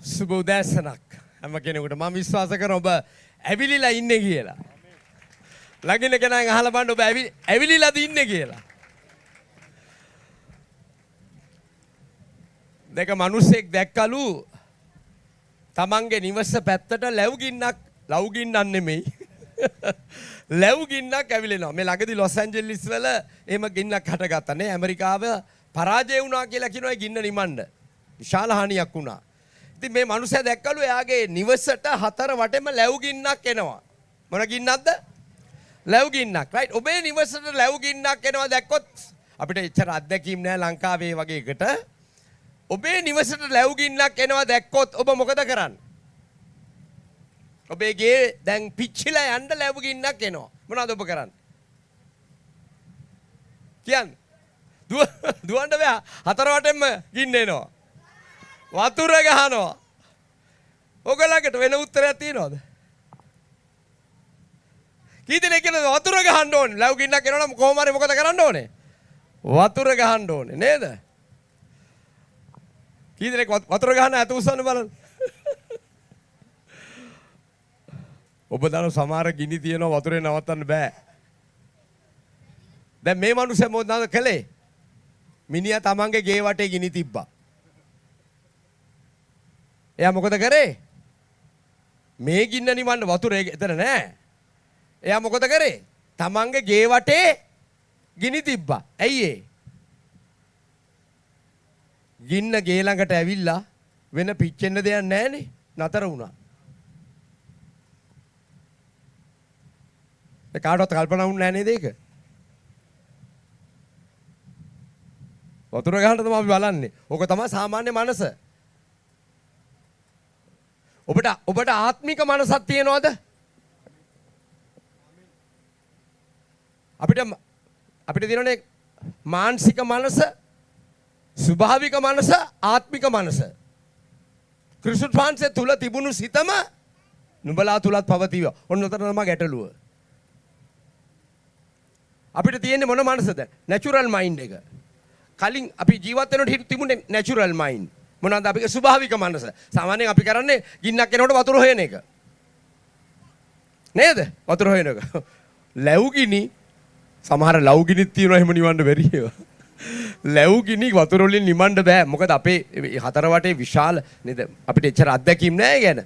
සුබ උදෑසනක් හැම කෙනෙකුට මම විශ්වාස කරනවා ඔබ ඇවිලිලා ඉන්නේ කියලා. ළඟින් කෙනෙක් අහලා බලන්න ඔබ ඇවිලිලාද ඉන්නේ කියලා. දෙක මිනිස්සෙක් දැක්කලු තමන්ගේ නිවස පැත්තට ලව් ගින්නක් නෙමෙයි. ලව් ගින්නක් ඇවිලෙනවා. මේ ළඟදී ලොස් ඇන්ජලිස් වල එහෙම ගින්නක් හටගත්තා නේ. ඇමරිකාව පරාජය වුණා කියලා කියනවා ගින්න නිමන්න. විශාල හානියක් වුණා. ඉතින් මේ මිනිහා දැක්කලු එයාගේ නිවසට හතර වටේම ලැව් ගින්නක් එනවා. මොන ගින්නක්ද? ලැව් ගින්නක්. රයිට්. ඔබේ නිවසට ලැව් ගින්නක් එනවා දැක්කොත් අපිට එච්චර අත්දැකීම් නෑ ලංකාවේ වගේ එකට. ඔබේ නිවසට ලැව් ගින්නක් එනවා දැක්කොත් ඔබ මොකද කරන්නේ? ඔබේ ගේ දැන් පිච්චිලා යන්න ලැව් ගින්නක් එනවා. මොනවද ඔබ කරන්නේ? කියන්නේ. දුවන්න බෑ. හතර වටේම ගින්න එනවා. වතුර ගහනවා. ඔයගලකට වෙන උත්තරයක් තියනවද? කී දෙනෙක් කියනද වතුර ගහන්න ඕනේ? ලැබු ගින්නක් එනවනම් කොහොම හරි මොකද කරන්න ඕනේ? වතුර ගහන්න ඕනේ නේද? කී දෙනෙක් වතුර ගහන්න ඇත උස්සන්න බලන්න. ඔබ දන්න සමහර ගිනි තියෙනවා වතුරේ නවත්තන්න බෑ. දැන් මේ මිනිස්සු මොනවද කළේ? මිනිහා තමන්ගේ ගේ වටේ ගිනි තිබ්බා. එයා මොකද කරේ? මේ ගින්න නිවන්න වතුර එතන නෑ. එයා මොකද කරේ? තමන්ගේ ගේ වටේ ගිනි තිබ්බා. ඇයි ඒ? ගින්න ගේ ළඟට ඇවිල්ලා වෙන පිච්චෙන්න දෙයක් නෑනේ. නතර වුණා. ඒ කාටවත් කල්පනා වුණේ නෑ නේද ඒක? වතුර ගහන්න තමයි අපි බලන්නේ. ඕක තමයි සාමාන්‍ය මනස. ඔබට ආත්මික මනසක් තියෙනවද? අපිට තියෙනනේ මානසික මනස, ස්වභාවික මනස, ආත්මික මනස. ක්‍රිස්තුස් වහන්සේ තුල තිබුණු සිතම නුඹලා තුලත් පවතිවා. ඔන්න උතන තමයි ගැටලුව. අපිට තියෙන්නේ මොන මනසද? නැචරල් මයින්ඩ් එක. කලින් අපි ජීවත් වෙනකොට තිබුණේ නැචරල් මයින්ඩ්. මොනවාද අපේ ස්වභාවික මනස? සාමාන්‍යයෙන් අපි කරන්නේ ගින්නක් එනකොට වතුර හොයන එක. නේද? වතුර හොයන එක. ලැව් ගිනි සමහර ලව් ගිනිත් තියෙනවා එහෙම නිවන්න බැරි ඒවා. ලැව් ගිනි වතුර වලින් නිවන්න බෑ. මොකද අපේ හතර වටේ විශාල නේද? අපිට එච්චර අත්දැකීම් නෑ ගැන.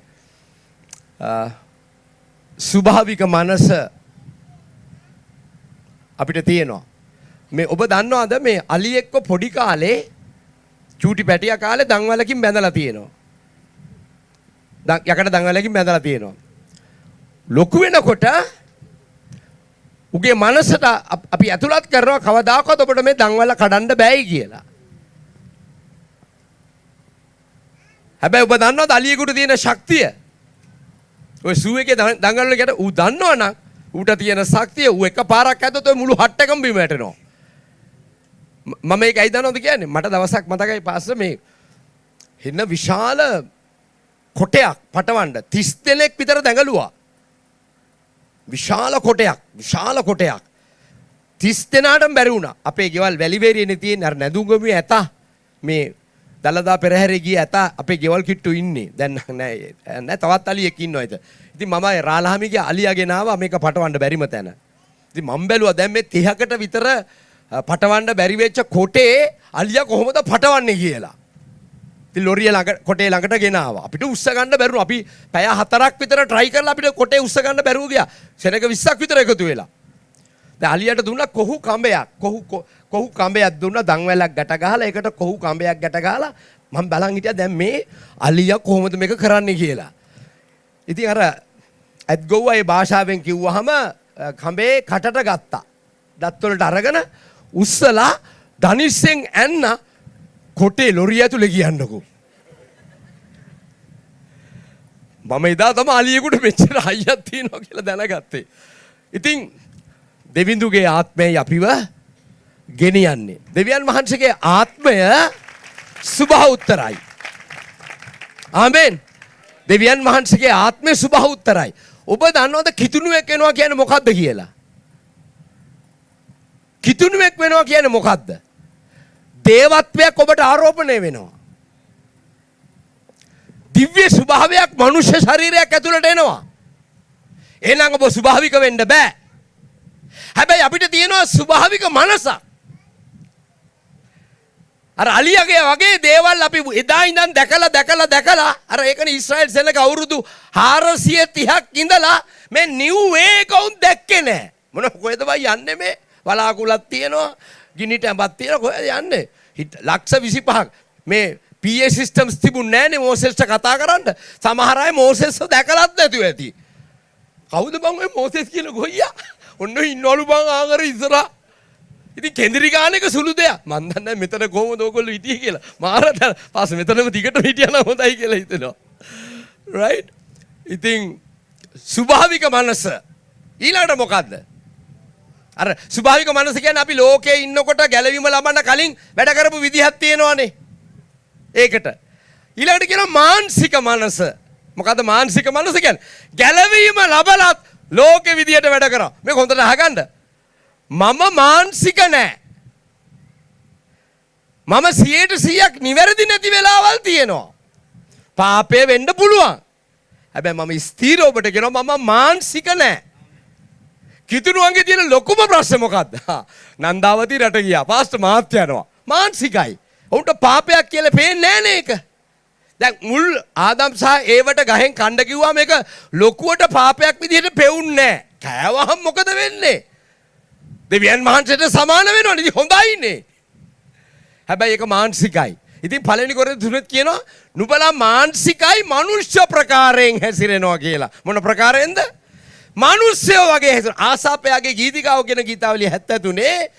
ස්වභාවික මනස අපිට තියෙනවා. මේ ඔබ දන්නවද මේ අලියෙක්ව පොඩි කාලේ චූටි පැටියා කාලේ දන්වලකින් බැඳලා තියෙනවා. යකඩ දන්වලකින් බැඳලා තියෙනවා. ලොකු වෙනකොට උගේ මනසට අපි ඇතුළත් කරනවා කවදාකවත් ඔබට මේ දන්වල කඩන්න බෑයි කියලා. හැබැයි ඔබ දන්නවද අලියෙකුට තියෙන ශක්තිය? ඔය සූ එකේ දන්වල වලට ඌ දන්නවනම් ඌට තියෙන ශක්තිය ඌ එකපාරක් ඇද්දොත් ඔය මුළු හට් එකම බිම වැටෙනවා. මම ඒක ඇයි දන්නවද කියන්නේ? මට දවසක් මතකයි පාස්ස මේ හින්න විශාල කොටයක් පටවන්න 30 දෙනෙක් විතර දැඟලුවා. විශාල කොටයක් 30 දෙනාටම බැරි වුණා. අපේ ගෙවල් වැලිවේරියනේ තියෙන අර නැදුගමේ ඇත මේ දලදා පෙරහැරේ ගිය ඇත අපේ ගෙවල් කිට්ටු ඉන්නේ. දැන් නෑ තවත් අලියෙක් ඉන්නවා ඉතින්. ඉතින් මම රාලහාමිගේ අලියා ගෙනාවා මේක පටවන්න බැරිම තැන. ඉතින් මම බැලුවා දැන් මේ 30කට විතර පටවන්න බැරි වෙච්ච කොටේ අලියා කොහොමද පටවන්නේ කියලා. ඉතින් ලොරිය ළඟ කොටේ ළඟට ගෙනාවා. අපිට උස්ස ගන්න බැරුණා. අපි පැය 4ක් විතර try කරලා අපිට කොටේ උස්ස ගන්න බැරුව ගියා. සෙනඟ 20ක් විතර එකතු වෙලා. දැන් අලියට දුන්නා කොහු කඹයක්. කොහු කඹයක් දුන්නා දන්වැලක් ගැට ගහලා ඒකට කොහු කඹයක් ගැට ගහලා මම බලන් හිටියා දැන් මේ අලියා කොහොමද මේක කරන්නේ කියලා. ඉතින් අර ඇත්ගොව්වා ඒ භාෂාවෙන් කිව්වහම කඹේ කටට ගත්තා. දත් වලට අරගෙන උස්සලා ධනිස්සෙන් ඇන්න කොටේ ලොරිය ඇතුලේ ගියන්නකෝ. මම එදා තමයි අලියෙකුට මෙච්චර හයියක් තියෙනවා කියලා දැනගත්තේ. ඉතින් දෙවිඳුගේ ආත්මයයි අපිව ගෙනියන්නේ. දෙවියන් වහන්සේගේ ආත්මය සුභෞත්තරයි. ආමෙන්. දෙවියන් වහන්සේගේ ආත්මය සුභෞත්තරයි. ඔබ දන්නවද කිතුණුවෙක් වෙනවා කියන්නේ මොකද්ද කියලා? කිතුණුවෙක් වෙනවා කියන්නේ මොකද්ද? දේවත්වයක් ඔබට ආරෝපණය වෙනවා. දිව්‍ය ස්වභාවයක් මනුෂ්‍ය ශරීරයක් ඇතුළට එනවා. එහෙනම් ඔබ ස්වභාවික වෙන්න බෑ. හැබැයි අපිට තියෙනවා ස්වභාවික මනසක්. අර අලියගේ වගේ දේවල් අපි එදා ඉඳන් දැකලා අර ඒකනේ ඊශ්‍රායෙල් සෙනග අවුරුදු 430ක් ඉඳලා මේ නිව් වේ එක උන් දැක්කේ නැහැ. මොන කොහෙද බයි යන්නේ මේ වලාකුලක් තියෙනවා ගිනි ටැඹක් තියෙනවා කොහෙද යන්නේ? ලක්ෂ 25ක් මේ PA systems තිබුණ නැහනේ මෝසෙස්ට කතා කරන්න. සමහර අය මෝසෙස්ව දැකලත් නැතුව ඇති. කවුද බං ඔය මෝසෙස් කියන ගොයියා? ඔන්න ඉන්නවලු බං ආගර ඉස්සරහා. ඉතින් කෙන්දිරි ගාන එක සුළු දෙයක්. මන් දන්නේ මෙතන කොහොමද ඕගොල්ලෝ හිටියේ කියලා. මාරට පස්සේ මෙතනම දිගටම හිටියා නම් හොඳයි කියලා හිතෙනවා. right? ඉතින් ස්වභාවික මනස ඊළඟට මොකද්ද? අර ස්වභාවික මනස කියන්නේ අපි ලෝකේ ඉන්නකොට ගැලවීම ලබන්න කලින් වැඩ කරපු විදිහක් තියෙනවානේ. ඒකට ඊළඟට කියනවා මානසික මනස. මොකද්ද මානසික මනස කියන්නේ? ගැලවීම ලබලත් ලෝකේ විදිහට වැඩ කරා. මේක හොඳට අහගන්න. මම මානසික නෑ. මම 100% නිවැරදි නැති වෙලාවල් තියෙනවා. පාපය වෙන්න පුළුවන්. හැබැයි මම ස්ථීර ඔබට කියනවා මම මානසික නෑ. කිතුණුවන්ගේ තියෙන ලොකුම ප්‍රශ්නේ මොකද්ද? නන්දාවති රට ගියා. පාස්ටර් මාත් යනවා. මානසිකයි. උන්ට පාපයක් කියලා පේන්නේ නෑනේ ඒක. දැන් මුල් ආදම් සහ ඒවට ගහෙන් කණ්ඩ කිව්වා මේක ලොකුවට පාපයක් විදිහට පෙවුන්නේ නෑ. කෑවහම මොකද වෙන්නේ? දෙවියන් වහන්සේට සමාන වෙනවනේ. ඉතින් හොඳයිනේ. හැබැයි ඒක මානසිකයි. ඉතින් පළවෙනි කොරින්ත 3 කියනවා නුඹලා මානසිකයි මනුෂ්‍ය ප්‍රකාරයෙන් හැසිරෙනවා කියලා. මොන ප්‍රකාරයෙන්ද? මනුෂ්‍යයෝ වගේ හැසිරෙන. ආසාපයාගේ ගීතිකාව කියන ගීතාවලිය 73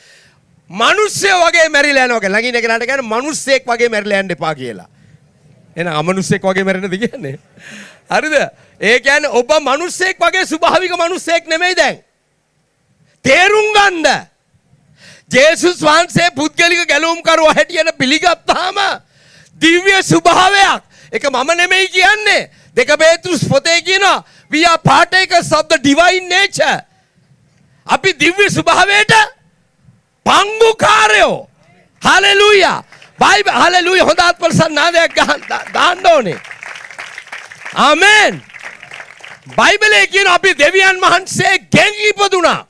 මනුෂ්‍යයෝ වගේ මැරිලා යනවා කියලා. ළඟින් එකනට කියන්නේ මනුස්සයෙක් වගේ මැරිලා යන්න එපා කියලා. එහෙනම් අමනුස්සයෙක් වගේ මැරෙන්නද කියන්නේ? හරිද? ඒ කියන්නේ ඔබ මනුස්සයෙක් වගේ ස්වභාවික මනුස්සයෙක් නෙමෙයි දැන්. තේරුම් ගන්න. ජේසුස් වහන්සේ පුද්ගලික ගැලවුම්කරුවා හැටියට පිළිගත්තාම දිව්‍ය ස්වභාවයක්. ඒක මම නෙමෙයි කියන්නේ. 2 පේතෘස් පොතේ කියනවා we are partakers of the divine nature. අපි දිව්‍ය ස්වභාවයට පංගුකාරයෝ. හලෙලූයා. Bible hallelujah. හොඳ අත්පොල්සන් නාදයක් දාන්න ඕනේ. ආමෙන්. බයිබලයේ කියන අපි දෙවියන් වහන්සේ ගෙන් ඉපදුනා.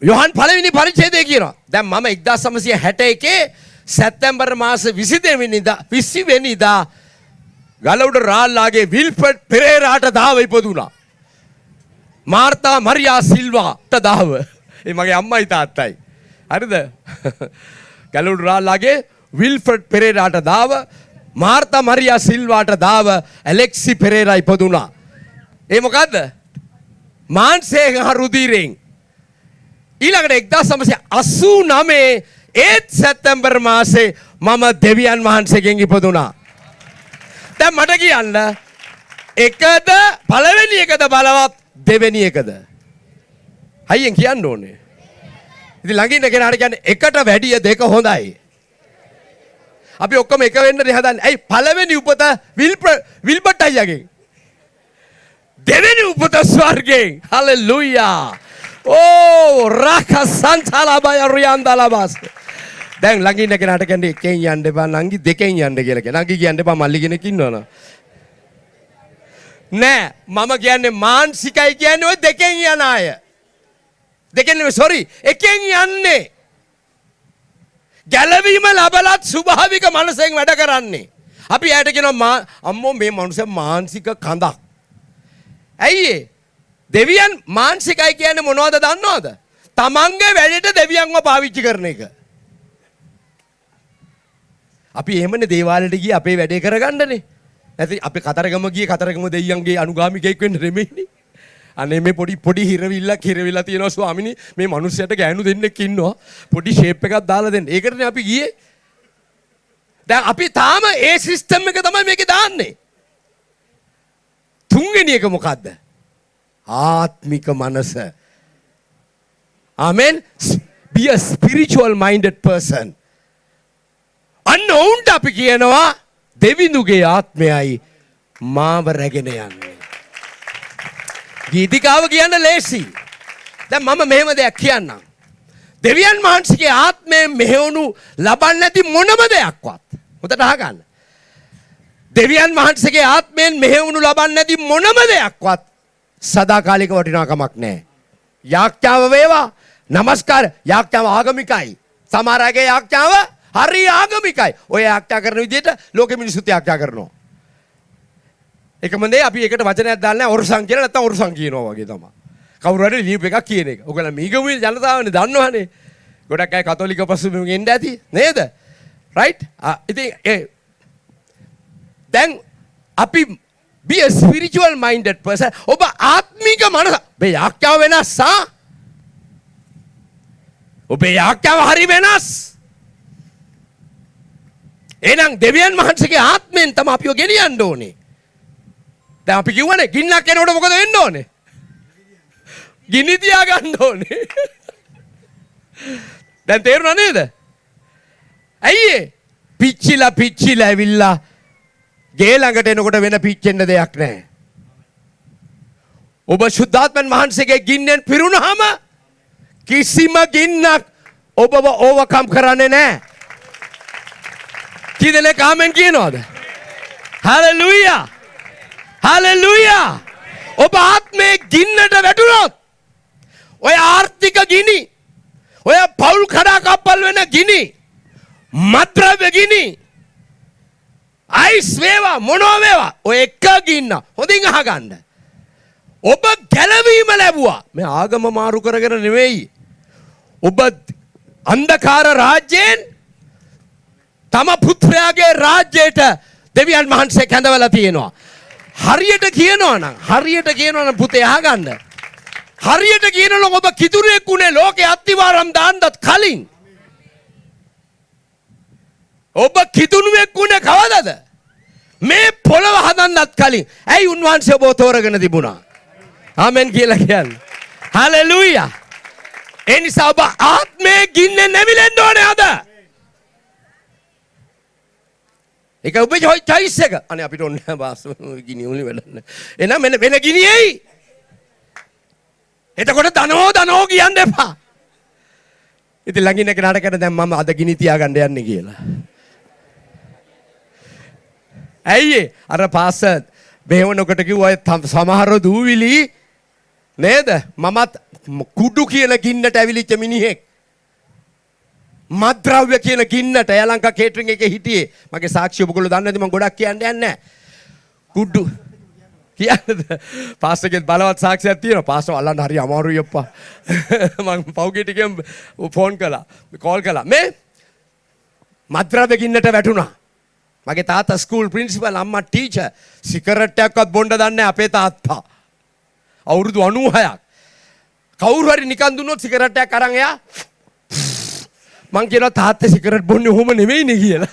යොහන් පළවෙනි පරිච්ඡේදයේ කියනවා. දැන් මම 1961 සැප්තැම්බර් මාස 20 වෙනිදා ගලඋඩ රාල්ලාගේ විල්ෆර්ඩ් පෙරේරාට දාව ඉපදුනා. මාර්තා මරියා සිල්වාට දාව. ඒ මගේ අම්මයි තාත්තයි. හරිද? ගලඋඩ රාල්ලාගේ විල්ෆර්ඩ් පෙරේරාට දාව, මාර්තා මරියා සිල්වාට දාව, ඇලෙක්සි පෙරේරා ඉපදුනා. ඒ මොකද්ද? මාංශයෙන් රුධිරයෙන්. ඊළඟට 1989 ඒත් සැප්තැම්බර් මාසේ මම දෙවියන් වහන්සේගෙන් ඉපදුනා. දැන් මට කියන්න එකද පළවෙනි එකද බලවත් දෙවෙනි එකද? හයියෙන් කියන්න ඕනේ. ඉතින් ළඟින් කෙනාට කියන්නේ එකට වැඩිය දෙක හොඳයි. අපි ඔක්කොම එක වෙන්නද හදන්නේ. ඇයි පළවෙනි උපත විල්බර්ට් අයියාගෙන්. දෙවෙනි උපත ස්වර්ගයෙන්. හලෙලූයා. ඕ රාකසන්තලබය රියන්දලබස්. දැන් ළඟින් කෙනාට කියන්නේ එකෙන් යන්න එපා නංගි දෙකෙන් යන්න කියලා කියන. නංගි කියන්න එපා මල්ලි කෙනෙක් ඉන්නවනේ. නෑ මම කියන්නේ මානසිකයි කියන්නේ ඔය දෙකෙන් යන අය. දෙකෙන් නෙවෙයි සෝරි එකෙන් යන්නේ. ගැලවීම ලබලත් ස්වභාවික මනසෙන් වැඩ කරන්නේ. අපි ඇයට කියනවා අම්මෝ මේ මනුස්සයා මානසික කඳක්. ඇයි ඒ? දෙවියන් මානසිකයි කියන්නේ මොනවද දන්නවද? තමන්ගේ වැඩේට දෙවියන්ව පාවිච්චි කරන එක. අපි එහෙමනේ දේවාලයට ගියේ අපේ වැඩේ කරගන්නනේ. නැති අපි කතරගම ගියේ කතරගම දෙවියන්ගේ අනුගාමිකයෙක් වෙන්න නෙමෙයිනේ. අනේ මේ පොඩි හිරවිල්ලක් තියෙනවා ස්වාමිනී මේ මිනිස්සයාට ගෑනු දෙන්නෙක් ඉන්නවා. පොඩි ෂේප් එකක් දාලා දෙන්න. ඒකටනේ අපි ගියේ. දැන් අපි තාම ඒ සිස්ටම් එක තමයි මේකේ දාන්නේ. තුන්වෙනි එක මොකද්ද? ආත්මික මනස. Amen. Be a spiritual minded person. අන්න ඔවුන්ට අපි කියනවා දෙවිඳුගේ ආත්මයයි මාව රැගෙන යන්නේ. ගීතිකාව කියන්න ලේසි. දැන් මම මෙහෙම දෙයක් කියන්නම්. දෙවියන් වහන්සේගේ ආත්මයෙන් මෙහෙවුණු ලබන්නේ නැති මොනම දෙයක්වත්. හොඳට අහගන්න. දෙවියන් වහන්සේගේ ආත්මයෙන් මෙහෙවුණු ලබන්නේ නැති මොනම දෙයක්වත් සදාකාලික වටිනාකමක් නැහැ. යාඥාව වේවා, নমස්කාර යාඥාව ආගමිකයි. සමහර අයගේ යාඥාව හරි ආගමිකයි. ඔය යාඥා කරන විදිහට ලෝකෙ මිනිස්සුත් යාඥා කරනවා. එකම දේ අපි එකට වචනයක් දාන්නේ නැහැ ඔරසං කියලා නැත්නම් ඔරසං කියනවා වගේ තමයි. කවුරු හරි ලියුප් එකක් කියන එක. ඔයගොල්ලෝ මීගමුවේ ජනතාවනේ දන්නවනේ. ගොඩක් අය කතෝලික පසුබිමෙන් එන්න ඇති නේද? right? ඉතින් දැන් අපි be a spiritual minded person. ඔබ ආත්මික මනස. ඔබේ යාඥාව වෙනස් ආ. ඔබේ යාඥාව හරි වෙනස්. එහෙනම් දෙවියන් වහන්සේගේ ආත්මෙන් තමයි අපිව ගෙනියන්න ඕනේ. දැන් අපි කිව්වනේ ගින්නක් එනකොට මොකද වෙන්න ඕනේ? ගිනි තියා ගන්න ඕනේ. දැන් තේරුණා නේද? ඇයි පිච්චිලා ඇවිල්ලා ගේ ළඟට එනකොට වෙන පිච්චෙන්න දෙයක් නැහැ. ඔබ සුද්ධාත්මන් වහන්සේගේ ගින්නෙන් පිරුණාම කිසිම ගින්නක් ඔබව ඕවර්කම් කරන්නේ නැහැ. කීදෙනෙක් ආමෙන් කියනවද? හලෙලූයා! හලෙලූයා! ඔබ ආත්මේ ගින්නට වැටුණොත් ඔය ආර්ථික ගිනි, ඔය පෞල් කඩාකප්පල් වෙන ගිනි, මත්ද්‍රව්‍ය ගිනි, අයිස් වේවා මොනවා වේවා ඔය එක ගින්න හොඳින් අහගන්න. ඔබ ගැලවීම ලැබුවා. මේ ආගම මාරු කරගෙන නෙවෙයි. ඔබ අන්ධකාර රාජ්‍යයෙන් තම පුත්‍රයාගේ රාජ්‍යයට දෙවියන් වහන්සේ කැඳවලා තියෙනවා. හරියට කියනවා නම් පුතේ අහගන්න. හරියට කියනවා ඔබ කිතුරෙක් උනේ ලෝකේ අත්තිවාරම් දාන්නත් කලින්. ඔබ කිතුණුවෙක් උනේ කවදද? මේ පොළව හදන්නත් කලින්. ඇයි උන්වහන්සේ ඔබ තෝරගෙන තිබුණා? ආමෙන් කියලා කියන්නේ. හලෙලූයා. ඒ නිසා ඔබ ආත්මයේ ගින්නේ නැමිලෙන්න ඕනේ අද. ඒක ඔබේ choice එක. අනේ අපිට ඕනේ බාස් ගිනි උලි වැඩන්න. එහෙනම් මෙන්න වෙන ගිනියයි. එතකොට දනෝ කියන්න එපා. ඉතින් ළඟින් එක නඩකන දැන් මම අද ගිනි තියාගන්න යන්නේ කියලා. ඇයි අර පාස බේවනකට කිව්වා සමහර දූවිලි නේද? මමත් කුඩු කියන ගින්නට ඇවිලිච්ච මිනිහෙක්. මත්ද්‍රව්‍ය කියන ගින්නට යලංකා කේටරින් එකේ හිටියේ. මගේ සාක්ෂි ඔබගොල්ලෝ දන්නේ නැති මම ගොඩක් කියන්න යන්නේ නැහැ. කුඩු කියන්නද? පාස්ටර්ගෙත් බලවත් සාක්ෂියක් තියෙනවා. පාස්ටර් අල්ලන්න හරි අමාරුයි අප්පා. මම පෞගේ ටිකෙන් ෆෝන් කළා. කෝල් කළා. මේ මත්ද්‍රව්‍ය ගින්නට වැටුණා. මගේ තාත්තා ස්කූල් ප්‍රින්සිපල්, අම්මා ටීචර්. සිගරට් එකක්වත් බොන්න දන්නේ නැහැ අපේ තාත්තා. අවුරුදු 96ක්. කවුරු හරි නිකන් දුන්නොත් සිගරට් එකක් අරන් එයා මං කියනවා තාත්තා සිගරට් බොන්නේ ඔහොම නෙවෙයිනේ කියලා.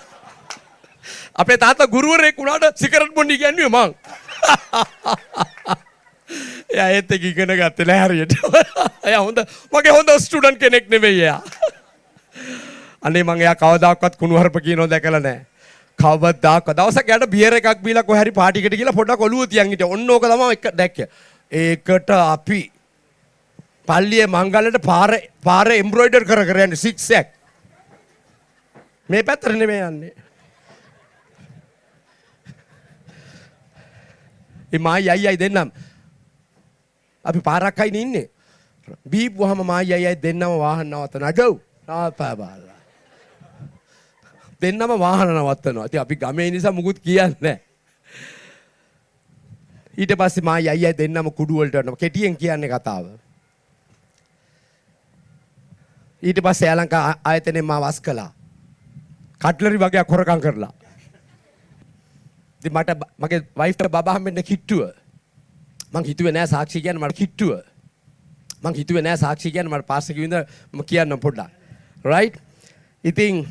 අපේ තාත්තා ගුරුවරයෙක් වුණාට සිගරට් බොන්නේ කියන්නේ මං. එයා ඒත් එක ඉගෙන ගත්තේ නැහැ හරියට. එයා මගේ හොඳ ස්ටුඩන්ට් කෙනෙක් නෙවෙයි එයා. අනේ මං එයා කවදාකවත් කුණුහරුප කියනෝ දැකලා නැහැ. කවදාකවත් දවසක් යාට බියර් එකක් බීලා කොහේ හරි පාටි එකට ගිහලා පොඩක් ඔළුව තියන් හිටියා. ඔන්න ඕක තමයි එක දැක්කේ. ඒකට අපි පල්ලියේ මංගලයට පාරේ එම්බ්‍රොයිඩර් කර යන්නේ සික්සැක්. මේ පැත්තට නෙමෙයි යන්නේ. මායි අයියයි දෙන්නම අපි පාරක් අයිනේ ඉන්නේ. බීපුවාම මායි අයියයි දෙන්නම වාහන නවත්තනවා. ගව්. නාපා බාලා. දෙන්නම වාහන නවත්තනවා. ඉතින් අපි ගමේ නිසා මුකුත් කියන්නේ නැහැ. ඊට පස්සේ මායි අයියයි දෙන්නම කුඩු වලට යනවා. කෙටියෙන් කියන්නේ කතාව. ඊට පස්සේ යාලංකා ආයතනයේ මා වස් කළා. කට්ලරි වගේ හොරකම් කරලා. ඉතින් මට මගේ වයිෆ්ට බබා හම්බෙන්න කිට්ටුව. මං හිතුවේ නෑ සාක්ෂි කියන්න මට කිට්ටුව. මං හිතුවේ නෑ සාක්ෂි කියන්න මට පාස්සේ කිව්වින්ද මම කියන්නම් පොඩ්ඩක්. රයිට්? ඉතින්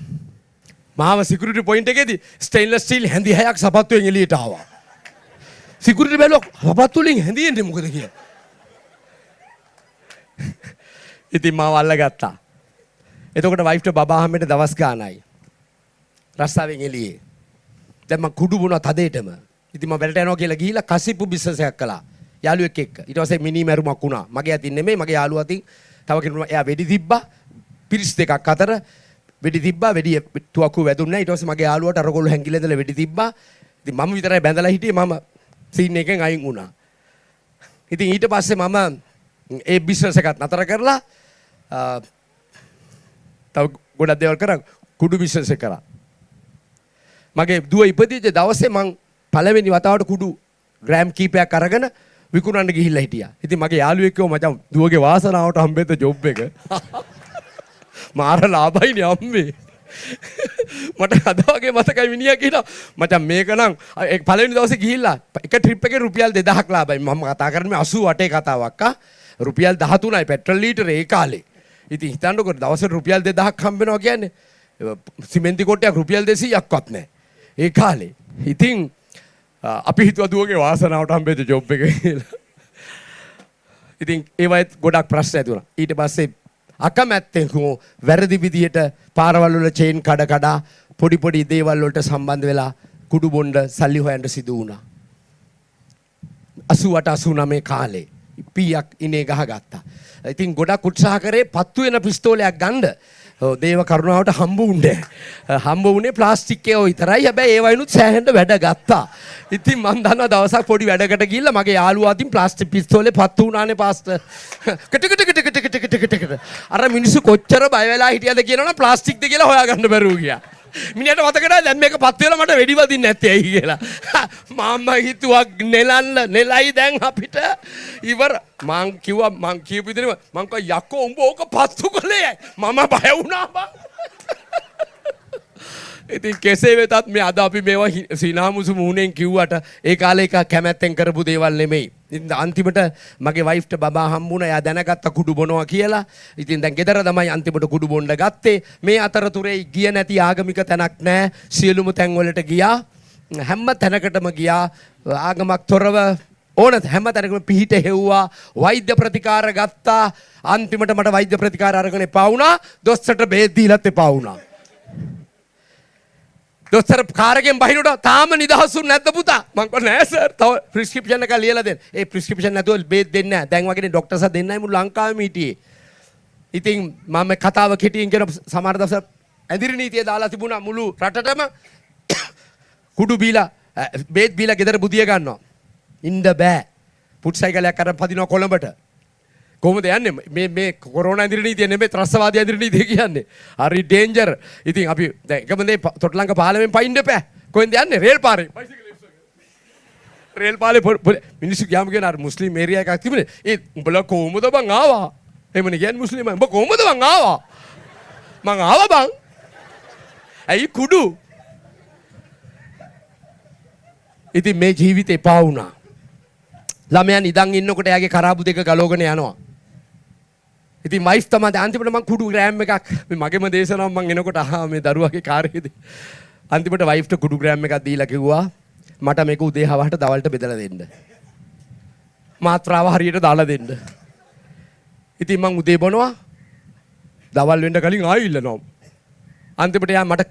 මාව සිකියුරිටි පොයින්ට් එකේදී ස්ටේන්ලස් ස්ටීල් හැඳි හයක් සපත්තුවෙන් එළියට ආවා. සිකියුරිටි බැලුවා සපත්තු වලින් හැඳි එන්නේ මොකද කියලා. ඉතින් මාව අල්ලගත්තා. එතකොට වයිෆ්ට බබා හම්බෙන්න දවස් ගානයි. රස්සාවෙන් එළියේ. දැන් මම කුඩු බොනවා තදේටම. ඉතින් මම වැඩට යනවා කියලා ගිහිල්ලා කසිප්පු බිස්නස් එකක් කළා. යාළුවෙක් එක්ක. ඊට පස්සේ මිනි මැරුමක් වුණා. මගේ අතින් නෙමෙයි මගේ යාළුවා අතින්. තව කෙනෙකුට එයා වෙඩි තිබ්බා. පිරිස් දෙකක් අතර වෙඩි තිබ්බා. වෙඩි තුවක්කුව වැදුන්නේ නැහැ. ඊට පස්සේ මගේ යාළුවාට අරගොල්ලෝ හැංගිලා ඉඳලා වෙඩි තිබ්බා. ඉතින් මම විතරයි බැඳලා හිටියේ මම සීන් එකෙන් අයින් වුණා. ඉතින් ඊට පස්සේ මම ඒ බිස්නස් එකත් නතර කරලා තව ගොඩක් දේවල් කරා කුඩු බිස්නස් එක කරා. මගේ දුව ඉපදිච්ච දවසේ මං පළවෙනි වතාවට කුඩු ග්‍රෑම් කීපයක් අරගෙන විකුණන්න ගිහිල්ලා හිටියා. ඉතින් මගේ යාළුවෙක් කිව්වා මචං දුවගේ වාසනාවට හම්බෙද්ද ජොබ් එක. මාර ලාභයිනේ අම්මේ. මට අද වගේ මතකයි මිනිහා කියනවා මචං මේක නම් පළවෙනි දවසේ ගිහිල්ලා එක ට්‍රිප් එකේ රුපියල් 2000ක් ලාභයි. මම කතා කරන්නේ 88 කතාවක් රුපියල් 13යි පෙට්‍රල් ලීටරේ ඒ කාලේ. ඉතින් හිතන්නකෝ දවසට රුපියල් 2000ක් හම්බ වෙනවා කියන්නේ සිමෙන්ති කොටයක් රුපියල් 200ක්වත් නැහැ. ඒ කාලේ. ඉතින් අපි හිතුවා දුවගේ වාසනාවට හම්බෙච්ච ජොබ් එක කියලා. ඉතින් ඒවයිත් ගොඩක් ප්‍රශ්න ඇති වුණා. ඊට පස්සේ අකමැත්තෙන් වැරදි විදියට පාරවල් වල චේන් කඩ පොඩි පොඩි දේවල් වලට සම්බන්ධ වෙලා කුඩු බොණ්ඩ සල්ලි හොයන්න සිදු වුණා. 88 89 කාලේ පීයක් ඉනේ ගහගත්තා. ඉතින් ගොඩක් උත්සාහ කරේ පත්තු වෙන පිස්තෝලයක් ගන්න. දේව කරුණාවට හම්බ වුණේ ප්ලාස්ටික් ඒවා විතරයි. හැබැයි ඒ වයින්ුත් සෑහෙන්න වැඩ ගත්තා. ඉතින් මම දන්නවා දවසක් පොඩි වැඩකට ගිහිල්ලා මගේ යාළුවා අතින් ප්ලාස්ටික් පිස්තෝලේ පත්තු වුණානේ පාස්ටර්. අර මිනිස්සු කොච්චර බය වෙලා හිටියද කියනවනම් ප්ලාස්ටික්ද කියලා හොයාගන්න බැරුව ගියා. මිනිහට මතක නැහැ දැන් මේක පත් වෙලා මට වෙඩි වදින්නේ නැත්තේ ඇයි කියලා. මම හිතුවා නෙලයි දැන් අපිට ඉවර. මං කියපු විදිහට මං කව යකෝ උඹ ඕක පත්තු කළේ. මම බය වුණා බං. ඉතින් කෙසේ වෙතත් මේ අද අපි මේවා සිනාමුසු මුහුණෙන් කිව්වට ඒ කාලේ එක කැමැත්තෙන් කරපු දේවල් නෙමෙයි. ඉතින් අන්තිමට මගේ වයිෆ්ට බබා හම්බුණා. එයා දැනගත්ත කුඩු බොනවා කියලා. ඉතින් දැන් ගෙදර තමයි අන්තිමට කුඩු බොන්න ගත්තේ. මේ අතරතුරේ ගිය නැති ආගමික තැනක් නැහැ. සියලුම තැන් වලට ගියා. හැම තැනකටම ගියා. ආගමක් තොරව ඕන හැම තැනකම පිහිට හෙව්වා. වෛද්‍ය ප්‍රතිකාර ගත්තා. අන්තිමට මට වෛද්‍ය ප්‍රතිකාර අරගෙන එපා වුණා. දොස්තරට බෙහෙත් දීලත් එපා වුණා. දොස්තර කාරගෙන් බහිනකොට තාම නිදහසුන් නැද්ද පුතා? මං කිව්වා නෑ සර්. තව ප්‍රිස්ක්‍රිප්ෂන් එකක් ලියලා දෙන්න. ඒ ප්‍රිස්ක්‍රිප්ෂන් නැතුව බේත් දෙන්නේ නෑ. දැන් වගේ ડોක්ටර්ස්ලා දෙන්නයි මුළු ලංකාවෙම හිටියේ. ඉතින් මම කතාව කෙටියෙන් කියන සමහර දවස් ඇඳිරි නීතිය දාලා තිබුණා මුළු රටටම කුඩු බීලා බේත් බීලා ගෙදර බුදිය ගන්නවා. ඉන්න බෑ. පුට් සයිකලයක් අරන් පදිනවා කොළඹට. කොහොමද යන්නේ මේ කොරෝනා ඇඳිරි නීතිය නෙමෙයි ත්‍රස්තවාදී ඇඳිරි නීතිය කියන්නේ. හරි ඩේන්ජර්. ඉතින් අපි දැන් එකම දේ තොටලංග පාලමෙන් පයින්න එපා. කොහෙන්ද යන්නේ? රේල් පාරේ. රේල් පාරේ මිනිස්සු ගියාම කියන අර මුස්ලිම් ඒරියා එකක් තිබුණේ. ඒ උඹලා කොහොමද බං ආවා? එහෙමනේ කියන්නේ මුස්ලිම් අය. උඹ කොහොමද බං ආවා? මං ආවා බං. ඇයි කුඩු? ඉතින් මේ ජීවිතේ එපා වුණා. ළමයා නිදන් ඉන්නකොට එයාගේ කරාබු දෙක ගලවගෙන යනවා. ඉතින් වයිෆ් තමයි අන්තිමට මං කුඩු ග්‍රෑම් එකක් මේ මගේම දේශනාව මං එනකොට මේ දරුවාගේ කාර්යයේදී අන්තිමට වයිෆ්ට කුඩු ග්‍රෑම් එකක් දීලා කිව්වා මට මේක උදේ හවහට දවල්ට බෙදලා දෙන්න. මාත්‍රාව හරියට දාලා දෙන්න. ඉතින් මං උදේ බොනවා දවල් වෙන්න කලින් ආයෙ ඉල්ලනවා. අන්තිමට යා මට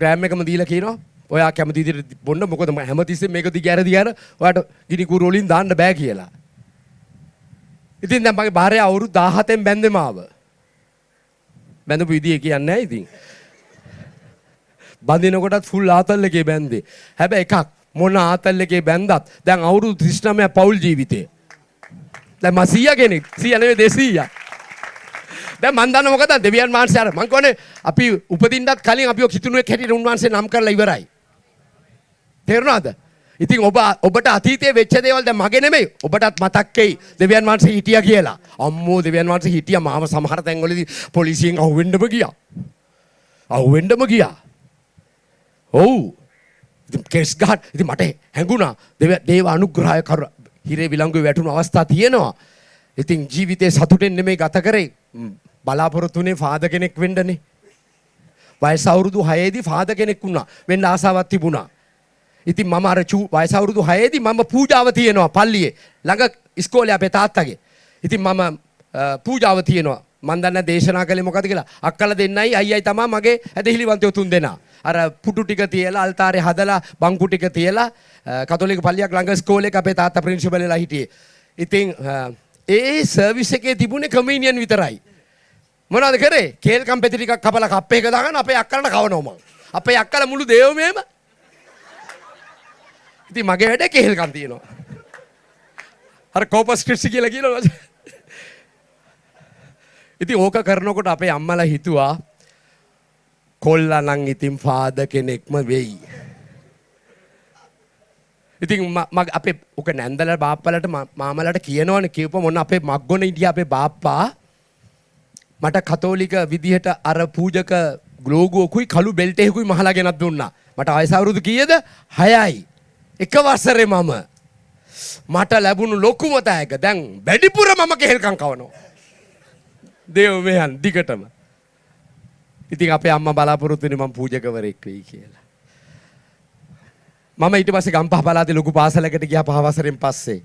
ග්‍රෑම් එකම දීලා කියනවා ඔයා කැමති විදිහට බොන්න මොකද හැමතිස්සෙම මේක දිග ඔයාට ගිනි කූරු වලින් දාන්න බෑ කියලා. ඉතින් දැන් මගේ භාර්යාව අවුරුදු 17න් බැන්දේ මාව. බැඳපු විදිය කියන්නේ නැහැ ඉතින්. බඳිනකොටත් ෆුල් ආතල් එකේ බැන්දේ. හැබැයි එකක් මොන ආතල් එකේ බැන්දත් දැන් අවුරුදු 39 පෞල් ජීවිතේ. දැන් මම 100 කෙනෙක් 100 නෙවෙයි 200ක්. දැන් මන් දන්න මොකද දෙවියන් වහන්සේ අර මං කියන්නේ අපි උපදින්නත් කලින් අපිව කිතුණුවෙක් හැටියට උන්වහන්සේ නම් කරලා ඉවරයි. තේරුණාද? ඉතින් ඔබට අතීතයේ වෙච්ච දේවල් දැන් මගේ නෙමෙයි ඔබටත් මතක් වෙයි දෙවියන් වහන්සේ හිටියා කියලා. අම්මෝ දෙවියන් වහන්සේ හිටියා මාව සමහර තැන්වලදී පොලිසියෙන් අහුවෙන්නම ගියා. ඔව්. ඉතින් කේස් ගහත් ඉතින් මට හැඟුණා දේව අනුග්‍රහය කර හිරේ විලංගුවේ වැටුණු අවස්ථා තියෙනවා. ඉතින් ජීවිතේ සතුටෙන් නෙමෙයි ගත කරේ බලාපොරොත්තුනේ ෆාදර් කෙනෙක් වෙන්නනේ. වයස අවුරුදු 6ේදී ෆාදර් කෙනෙක් වුණා. වෙන්න ආසාවක් තිබුණා. ඉතින් මම අර වයස අවුරුදු 6ේදී මම පූජාව තියෙනවා පල්ලියේ ළඟ ඉස්කෝලේ අපේ තාත්තගේ. ඉතින් මම පූජාව තියෙනවා. මන් දන්නේ දේශනා කළේ මොකද කියලා. අක්කලා දෙන්නයි අයියයි තමයි මගේ ඇදහිලිවන්තයෝ තුන් දෙනා. අර පුටු ටික තියලා අල්තාරේ හදලා බංකු ටික තියලා කතෝලික පල්ලියක් ළඟ ඉස්කෝලේක අපේ තාත්තා ප්‍රින්සිපල් වෙලා හිටියේ. ඉතින් ඒ සර්විස් එකේ තිබුණේ කමිනියන් විතරයි. මොනවද කරේ? කේල් කම්පෙති ටිකක් කපලා කප්පේ එක දාගෙන අපේ අක්කලට කවනවා මං. අපේ අක්කලා මුළු දේවමේම ඉතින් මගේ වැඩේ කෙහෙල්කම් තියෙනවා. අර කෝපස් ක්‍රිස්ටි කියලා කියනවා. ඉතින් ඕක කරනකොට අපේ අම්මලා හිතුවා කොල්ලා නම් ඉතින් ෆාදර් කෙනෙක්ම වෙයි. ඉතින් අපේ ඔක නැන්දලා බාප්පලට මාමලට කියනවනේ කියපුව මොන අපේ මග්ගොන ඉඳිය අපේ බාප්පා මට කතෝලික විදිහට අර පූජක ග්ලෝගුවකුයි කළු බෙල්ට් එකකුයි මහලා ගෙනත් දුන්නා. මට වයස අවුරුදු කීයද? 6යි. එක වසරේ මට ලැබුණු ලොකුම තෑග්ග. දැන් වැඩිපුර මම කෙහෙල්කම් කවනවා. දේව මෙහන් දිගටම. ඉතින් අපේ අම්මා බලාපොරොත්තු වෙන්නේ මම පූජකවරයෙක් වෙයි කියලා. මම ඊට පස්සේ ගම්පහ පළාතේ ලොකු පාසලකට ගියා 5 වසරෙන් පස්සේ.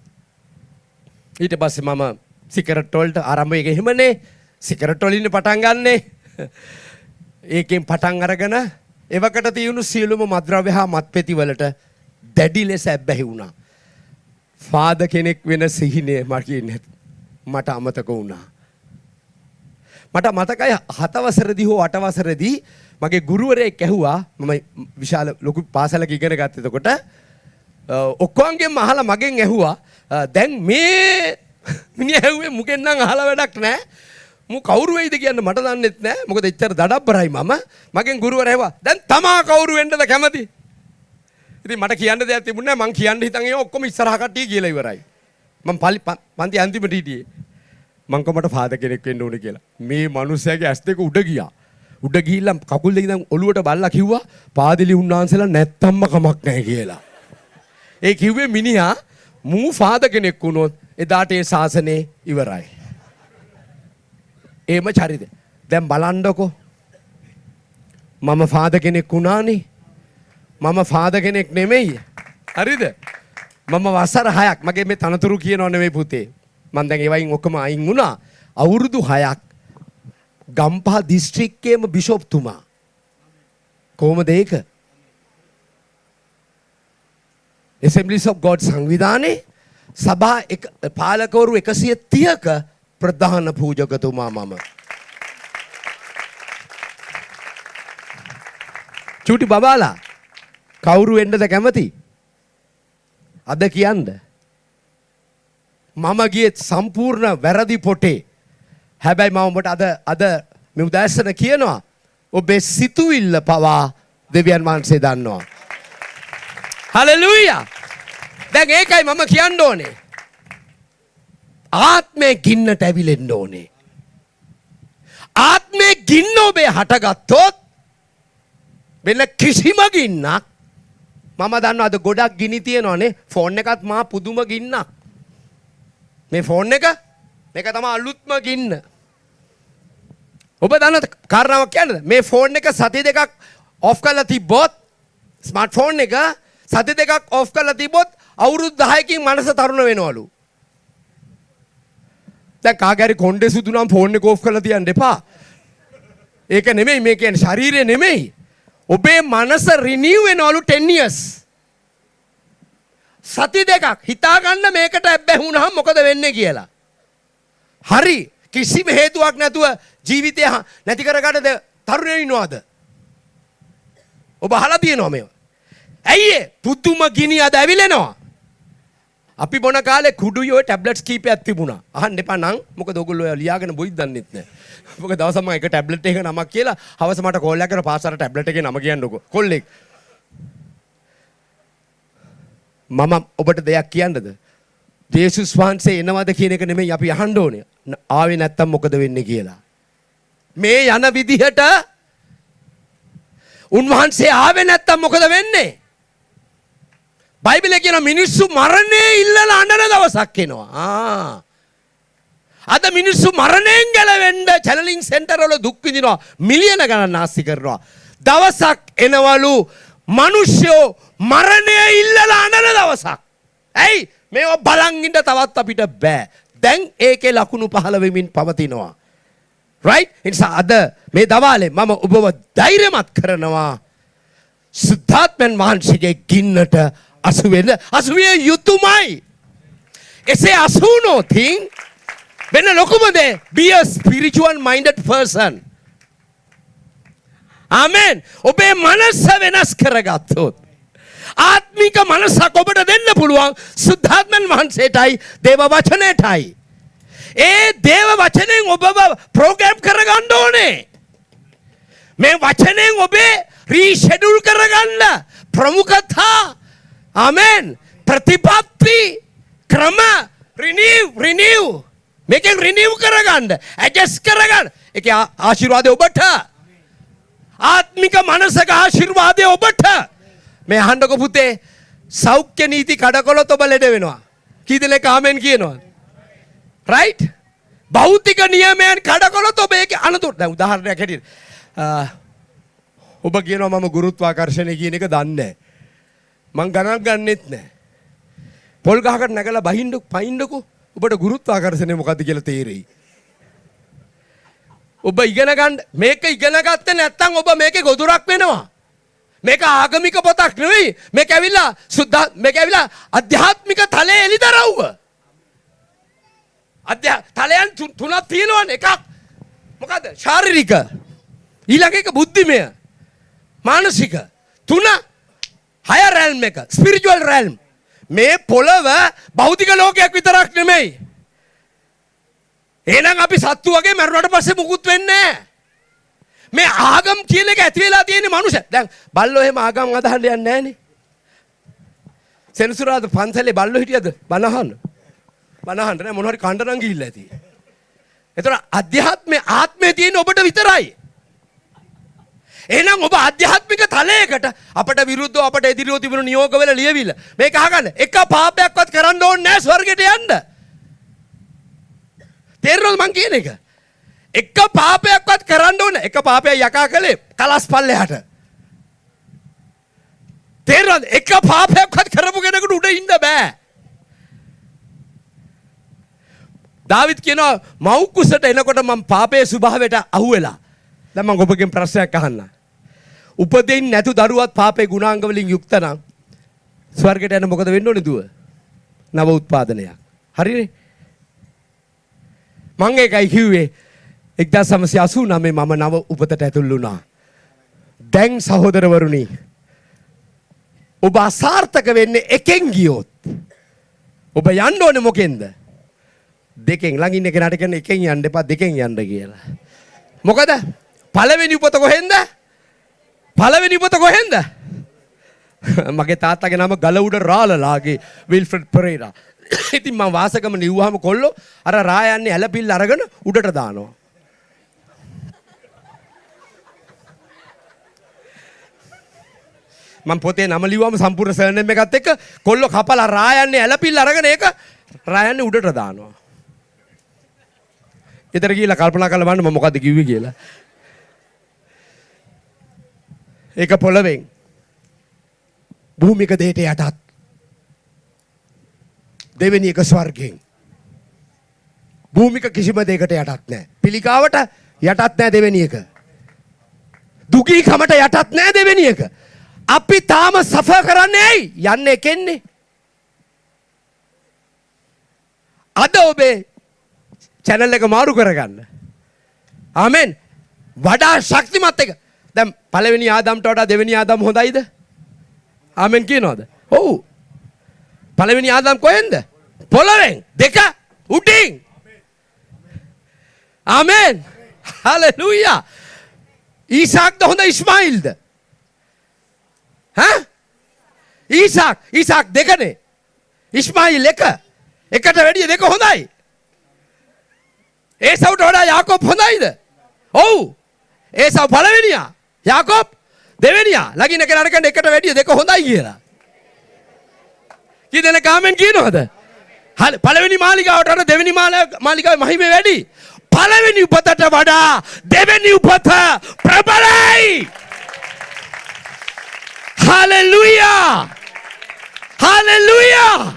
ඊට පස්සේ මම සිගරට් වලට ආරම්භය එහෙමනේ. සිගරට් වලින් පටන් ගන්නනේ. ඒකෙන් පටන් අරගෙන එවකට තියුණු සියලුම මත්ද්‍රව්‍ය හා මත්පැති වලට දැඩි ලෙස ඇබ්බැහි වුණා. ෆාදර් කෙනෙක් වෙන සිහිනය මට අමතක වුණා. මට මතකයි 7 වසරේදී හෝ 8 වසරේදී මගේ ගුරුවරයෙක් ඇහුවා මම විශාල ලොකු පාසලක ඉගෙන ගත්ත එතකොට ඔක්කොන්ගෙන් අහලා මගෙන් ඇහුවා දැන් මේ මිනිහා ඇහුවේ මුගෙන් නම් අහලා වැඩක් නැහැ. මු කවුරු වෙයිද කියන්න මට දන්නෙත් නැහැ. මොකද එච්චර දඩබ්බරයි මම. මගෙන් ගුරුවරයා ඇහුවා දැන් තමා කවුරු වෙන්නද කැමති? ඉතින් මට කියන්න දෙයක් තිබුණේ නැහැ. මං කියන්න හිතන් ඒ ඔක්කොම ඉස්සරහ කට්ටිය කියලා ඉවරයි. මං පන්ති අන්තිමට හිටියේ. මං කොමට ෆාදර් කෙනෙක් වෙන්න ඕනේ කියලා. මේ මිනිස්සයාගේ ඇස් දෙක උඩ ගියා. උඩ ගිහිල්ලා කකුල් දෙක ඉඳන් ඔලුවට බල්ලා කිව්වා පාදිලි උන්නාන්සලා නැත්තම්ම කමක් නැහැ කියලා. ඒ කිව්වේ මිනිහා මූ ෆාදර් කෙනෙක් වුණොත් එදාට ඒ ශාසනේ ඉවරයි. ඒම චරිත. දැන් බලන්නකෝ. මම ෆාදර් කෙනෙක් වුණානේ. මම ෆාදර් කෙනෙක් නෙමෙයි. හරිද? මම වසර 6ක් මගේ මේ තනතුරු කියනව නෙමෙයි පුතේ. මම දැන් ඒ වයින් ඔක්කොම අයින් වුණා. අවුරුදු 6ක් ගම්පහ දිස්ත්‍රික්කයේම බිෂොප්තුමා. කොහොමද ඒක? Assemblies of God සංවිධානයේ සභා පාලකවරු 130ක ප්‍රධාන පූජකතුමා මම. චූටි බබාලා කවුරු වෙන්නද කැමති? අද කියන්න. මම ගියේ සම්පූර්ණ වැරදි පොටේ. හැබැයි මම ඔබට අද මේ උදෑසන කියනවා ඔබේ සිතුවිල්ල පවා දෙවියන් වහන්සේ දන්නවා. හලෙලූයා. දැන් ඒකයි මම කියන්න ඕනේ. ආත්මේ ගින්නට ඇවිලෙන්න ඕනේ. ආත්මේ ගින්න ඔබේ හටගත්තොත් වෙන කිසිම ගින්නක් මම දන්නවා අද ගොඩක් ගිනි තියෙනවානේ. ෆෝන් එකත් මා පුදුම ගින්නක්. මේ ෆෝන් එක මේක තමයි අලුත්ම ගින්න. ඔබ දන්න කාරණාවක් කියන්නද? මේ ෆෝන් එක සති දෙකක් ඔෆ් කරලා තිබ්බොත් ස්මාර්ට් ෆෝන් එක සති දෙකක් ඔෆ් කරලා තිබ්බොත් අවුරුදු 10කින් මනස තරුණ වෙනවලු. දැන් කාගෑරි කොණ්ඩේ සුදු නම් ෆෝන් එක ඔෆ් කරලා තියන්න එපා. ඒක නෙමෙයි මේ කියන්නේ ශරීරය නෙමෙයි. ඔබේ මනස රිනිව් වෙනවලු 10 years. සති දෙකක් හිතා ගන්න මේකට ඇබ්බැහුණාම මොකද වෙන්නේ කියලා. හරි කිසිම හේතුවක් නැතුව ජීවිතය නැති කරගන්න තරුණයෝ ඉන්නවද? ඔබ අහලා තියෙනවා මේව. ඇයි පුදුම ගිනි අද ඇවිලෙනවා. අපි බොන කාලේ කුඩුයි ඔය ටැබ්ලට්ස් කීපයක් තිබුණා. අහන්න එපා නං. මොකද ඔයගොල්ලෝ ලියාගෙන බොයිද දන්නෙත් නැහැ. මොකද දවසක් මම එක ටැබ්ලට් එකක නමක් කියලා හවස මට කෝල් එකක් කරලා පාසාර ටැබ්ලට් එකේ නම කියන්නකෝ. කොල්ලෙක්. මම ඔබට දෙයක් කියන්නද? ජේසුස් වහන්සේ එනවද කියන එක නෙමෙයි අපි අහන්න ඕනේ. ආවේ නැත්තම් මොකද වෙන්නේ කියලා. මේ යන විදිහට උන්වහන්සේ ආවේ නැත්තම් මොකද වෙන්නේ? බයිබලයේ කියන මිනිස්සු මරණේ ඉල්ලලා අඬන දවසක් එනවා. අද මිනිස්සු මරණයෙන් ගැලවෙන්න චැනලින් සෙන්ටර් වල දුක් විඳිනවා. මිලියන ගණන් ආස්ති කරනවා. දවසක් එනවලු මිනිස්සු මරණය ඉල්ලලා අඬන දවසක්. ඇයි? මේවා බලන් ඉන්න තවත් අපිට බෑ. දැන් ඒකේ ලකුණු පහළ වෙමින් පවතිනවා. right? එනිසා අද මේ දවාලේ මම ඔබව ධෛර්යමත් කරනවා. සුද්ධාත්මයන් වහන්සේගේ ගින්නට අසුවිය යුතුමයි. එසේ අසුනොතින් වෙන ලොකුම දේ be a spiritual minded person. Amen. ඔබේ මනස වෙනස් කරගත්තොත් ආත්මික මනසක් ඔබට දෙන්න පුළුවන් සුද්ධාත්මන් වහන්සේටයි දේව වචනයටයි. ඒ දේව වචනයෙන් ඔබව ප්‍රෝග්‍රෑම් කරගන්න ඕනේ. මේ වචනයෙන් ඔබේ රීෂෙඩියුල් කරගන්න ප්‍රමුඛතා ආමෙන් ප්‍රතිපත්ති ක්‍රම රිනිව් මේකෙන් රිනිව් කරගන්න ඇඩ්ජස්ට් කරගන්න. ඒකේ ආශිර්වාදය ඔබට. ආත්මික මනසක ආශිර්වාදය ඔබට. මේ අහන්නකො පුතේ සෞඛ්‍ය නීති කඩකොලොත් ඔබ ලෙඩ වෙනවා. කී දෙනෙක් ආමෙන් කියනවා? රයිට්? භෞතික නියමයන් කඩකොලොත් ඔබ ඒකේ අනතුරු. දැන් උදාහරණයක් හැටියට ඔබ කියනවා මම ගුරුත්වාකර්ෂණය කියන එක දන්නේ නැහැ. මං ගණන් ගන්නෙත් නැහැ. පොල් ගහකට නැගලා පයින්නකෝ ඔබට ගුරුත්වාකර්ෂණය මොකද්ද කියලා තේරෙයි. ඔබ ඉගෙන ගන්න මේක ඉගෙන ගත්තේ නැත්නම් ඔබ මේකේ ගොදුරක් වෙනවා. මේක ආගමික පොතක් නෙවෙයි. මේක ඇවිල්ලා අධ්‍යාත්මික තලයේ එළිදරව්ව. තලයන් තුනක් තියෙනවනේ. එකක් මොකද්ද? ශාරීරික. ඊළඟ එක බුද්ධිමය. මානසික. තුන higher realm එක. spiritual realm. මේ පොළව භෞතික ලෝකයක් විතරක් නෙමෙයි. එහෙනම් අපි සත්තු වගේ මරුණාට පස්සේ මුකුත් වෙන්නේ නැහැ. මේ ආගම් කියන එක ඇති වෙලා තියෙන මනුෂ්‍ය. දැන් බල්ලෝ එහෙම ආගම් අදහන්න යන්නේ නැහනේ. සෙනසුරාදා පන්සලේ බල්ලෝ හිටියද? බනහන්න නෑ මොන හරි කණ්ඩ නම් ගිහිල්ලා ඇති. ඒතර අධ්‍යාත්මේ ආත්මේ තියෙන ඔබට විතරයි. එහෙනම් ඔබ ආධ්‍යාත්මික තලයකට අපට විරුද්ධව අපට එදිරිව තිබුණු නියෝග වල ලියවිලා මේක අහගන්න. එක පාපයක්වත් කරන්න ඕනේ නැහැ ස්වර්ගයට යන්න. තේරෙනවද මං කියන එක? එක පාපයක්වත් කරන්න ඕනේ. එක පාපයක් යකා කළේ කලස් පල්ලෙහාට. තේරෙනවද? එක පාපයක්වත් කරපු කෙනෙකුට උඩ ඉන්න බෑ. දාවිත් කියනවා මව් කුසට එනකොට මම පාපයේ ස්වභාවයට අහුවෙලා. දැන් මම ඔබගෙන් ප්‍රශ්නයක් අහන්න. උපදින් නැතු දරුවත් පාපේ ගුණාංග වලින් යුක්ත නම් ස්වර්ගයට යන්න මොකද වෙන්න ඕනේ දුව? නව උත්පාදනයක්. හරිනේ? මම ඒකයි කිව්වේ 1989 මම නව උපතට ඇතුල් වුණා. දැන් සහෝදරවරුනි ඔබ අසාර්ථක වෙන්නේ එකෙන් ගියොත්. ඔබ යන්න ඕනේ මොකෙන්ද? දෙකෙන්. ළඟ ඉන්න කෙනාට කියන එකෙන් යන්න එපා දෙකෙන් යන්න කියලා. මොකද? පළවෙනි උපත කොහෙන්ද? මගේ තාත්තගේ නම ගල උඩ රාලලාගේ විල්ෆ්‍රඩ් පෙරේරා. ඉතින් මම වාසගම නිව්වහම කොල්ලෝ අර රා යන්නේ ඇලපිල්ල අරගෙන උඩට දානවා. මම පොතේ නම ලිව්වම සම්පූර්ණ සර්නෙම් එකත් එක්ක කොල්ලෝ කපලා රා යන්නේ ඇලපිල්ල අරගෙන ඒක රා යන්නේ උඩට දානවා. ඊතර ගිහලා කල්පනා කරලා බලන්න මම මොකද්ද කිව්වේ කියලා. ඒක පොළවෙන් භූමික දෙයට යටත් දෙවෙනි එක ස්වර්ගයෙන් භූමික කිසිම දෙයකට යටත් නැහැ. පිළිකාවට යටත් නැහැ දෙවෙනි එක. දුගීකමට යටත් නැහැ දෙවෙනි එක. අපි තාම සෆර් කරන්නේ ඇයි? යන්නේ එකෙන්නේ. අද ඔබේ channel එක මාරු කරගන්න. ආමෙන්. වඩා ශක්තිමත් එක. දැන් පළවෙනි ආදම්ට වඩා දෙවෙනි ආදම් හොඳයිද? ආමෙන් කියනවද? ඔව්. පළවෙනි ආදම් කොහෙන්ද? පොළවෙන්. දෙක උඩින්. ආමෙන්. හලෙලූයා. ඊසාක්ද හොඳ ඉස්මායිල්ද? ඊසාක් දෙකනේ. ඉස්මායිල් එක. එකට වැඩිය දෙක හොඳයි. ඒසව්ට වඩා යාකෝබ් හොඳයිද? ඔව්. ඒසව් පළවෙනියා. යාකෝබ් දෙවෙනියා. ළඟින් කෙනාට කන්න එකට වැඩිය දෙක හොඳයි කියලා. කී දෙනෙක් ආමෙන් කියනවද? පළවෙනි මාලිගාවට වඩා දෙවෙනි මාලිගාවේ මහිමේ වැඩි. පළවෙනි උපතට වඩා දෙවෙනි උපත ප්‍රබලයි. හලෙලූයා. හලෙලූයා.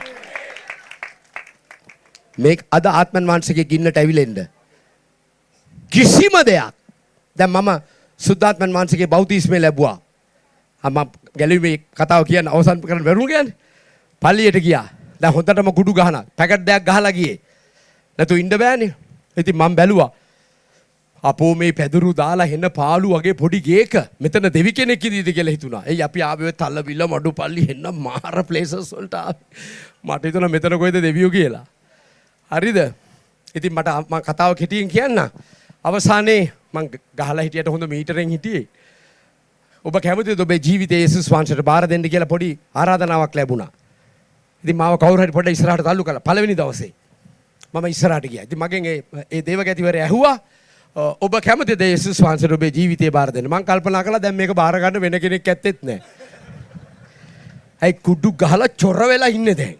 මේක අද ආත්මන් වහන්සේගේ ගින්නට ඇවිලෙන්න කිසිම දෙයක්. දැන් මම සුද්ධාත්මන් වහන්සේගේ බෞතිස්මය ලැබුවා. මම ගැලුවේ කතාව කියන්න අවසන් කරන්න බැරුණු කියන්නේ. පල්ලියට ගියා. දැන් හොඳටම කුඩු ගහනවා. පැකට් දෙකක් ගහලා ගියේ. නැතු ඉන්න බෑනේ. ඉතින් මම බැලුවා. අපෝ මේ පැදුරු දාලා හෙන්න පාළු වගේ පොඩි ගේක මෙතන දෙවි කෙනෙක් ඉදීද කියලා හිතුණා. එයි අපි ආවේ තල්ලවිල්ල මඩුපල්ලි හෙන්න මාර ප්ලේසස් වලට ආවේ. මට හිතුණා මෙතන කොයිද දෙවියෝ කියලා. හරිද? ඉතින් මම කතාව කෙටියෙන් කියන්න. අවසානයේ මං ගහලා හිටියට හොඳ මීටරෙන් හිටියේ. ඔබ කැමතිද ඔබේ ජීවිතයේ යේසුස් වහන්සේට බාර දෙන්න කියලා පොඩි ආරාධනාවක් ලැබුණා. ඉතින් මාව කවුරු හරි පොඩ්ඩක් ඉස්සරහට තල්ලු කළා. පළවෙනි දවසේ මම ඉස්සරහට ගියා. ඉතින් මගෙන් ඒ දේවගතිවරයා ඇහුවා ඔබ කැමතිද යේසුස් වහන්සේට ඔබේ ජීවිතේ බාර දෙන්න? මං කල්පනා කළා දැන් මේක බාර ගන්න වෙන කෙනෙක් ඇත්තෙත් නැහැ. අයි කුඩු ගහලා චොර වෙලා ඉන්නේ දැන්.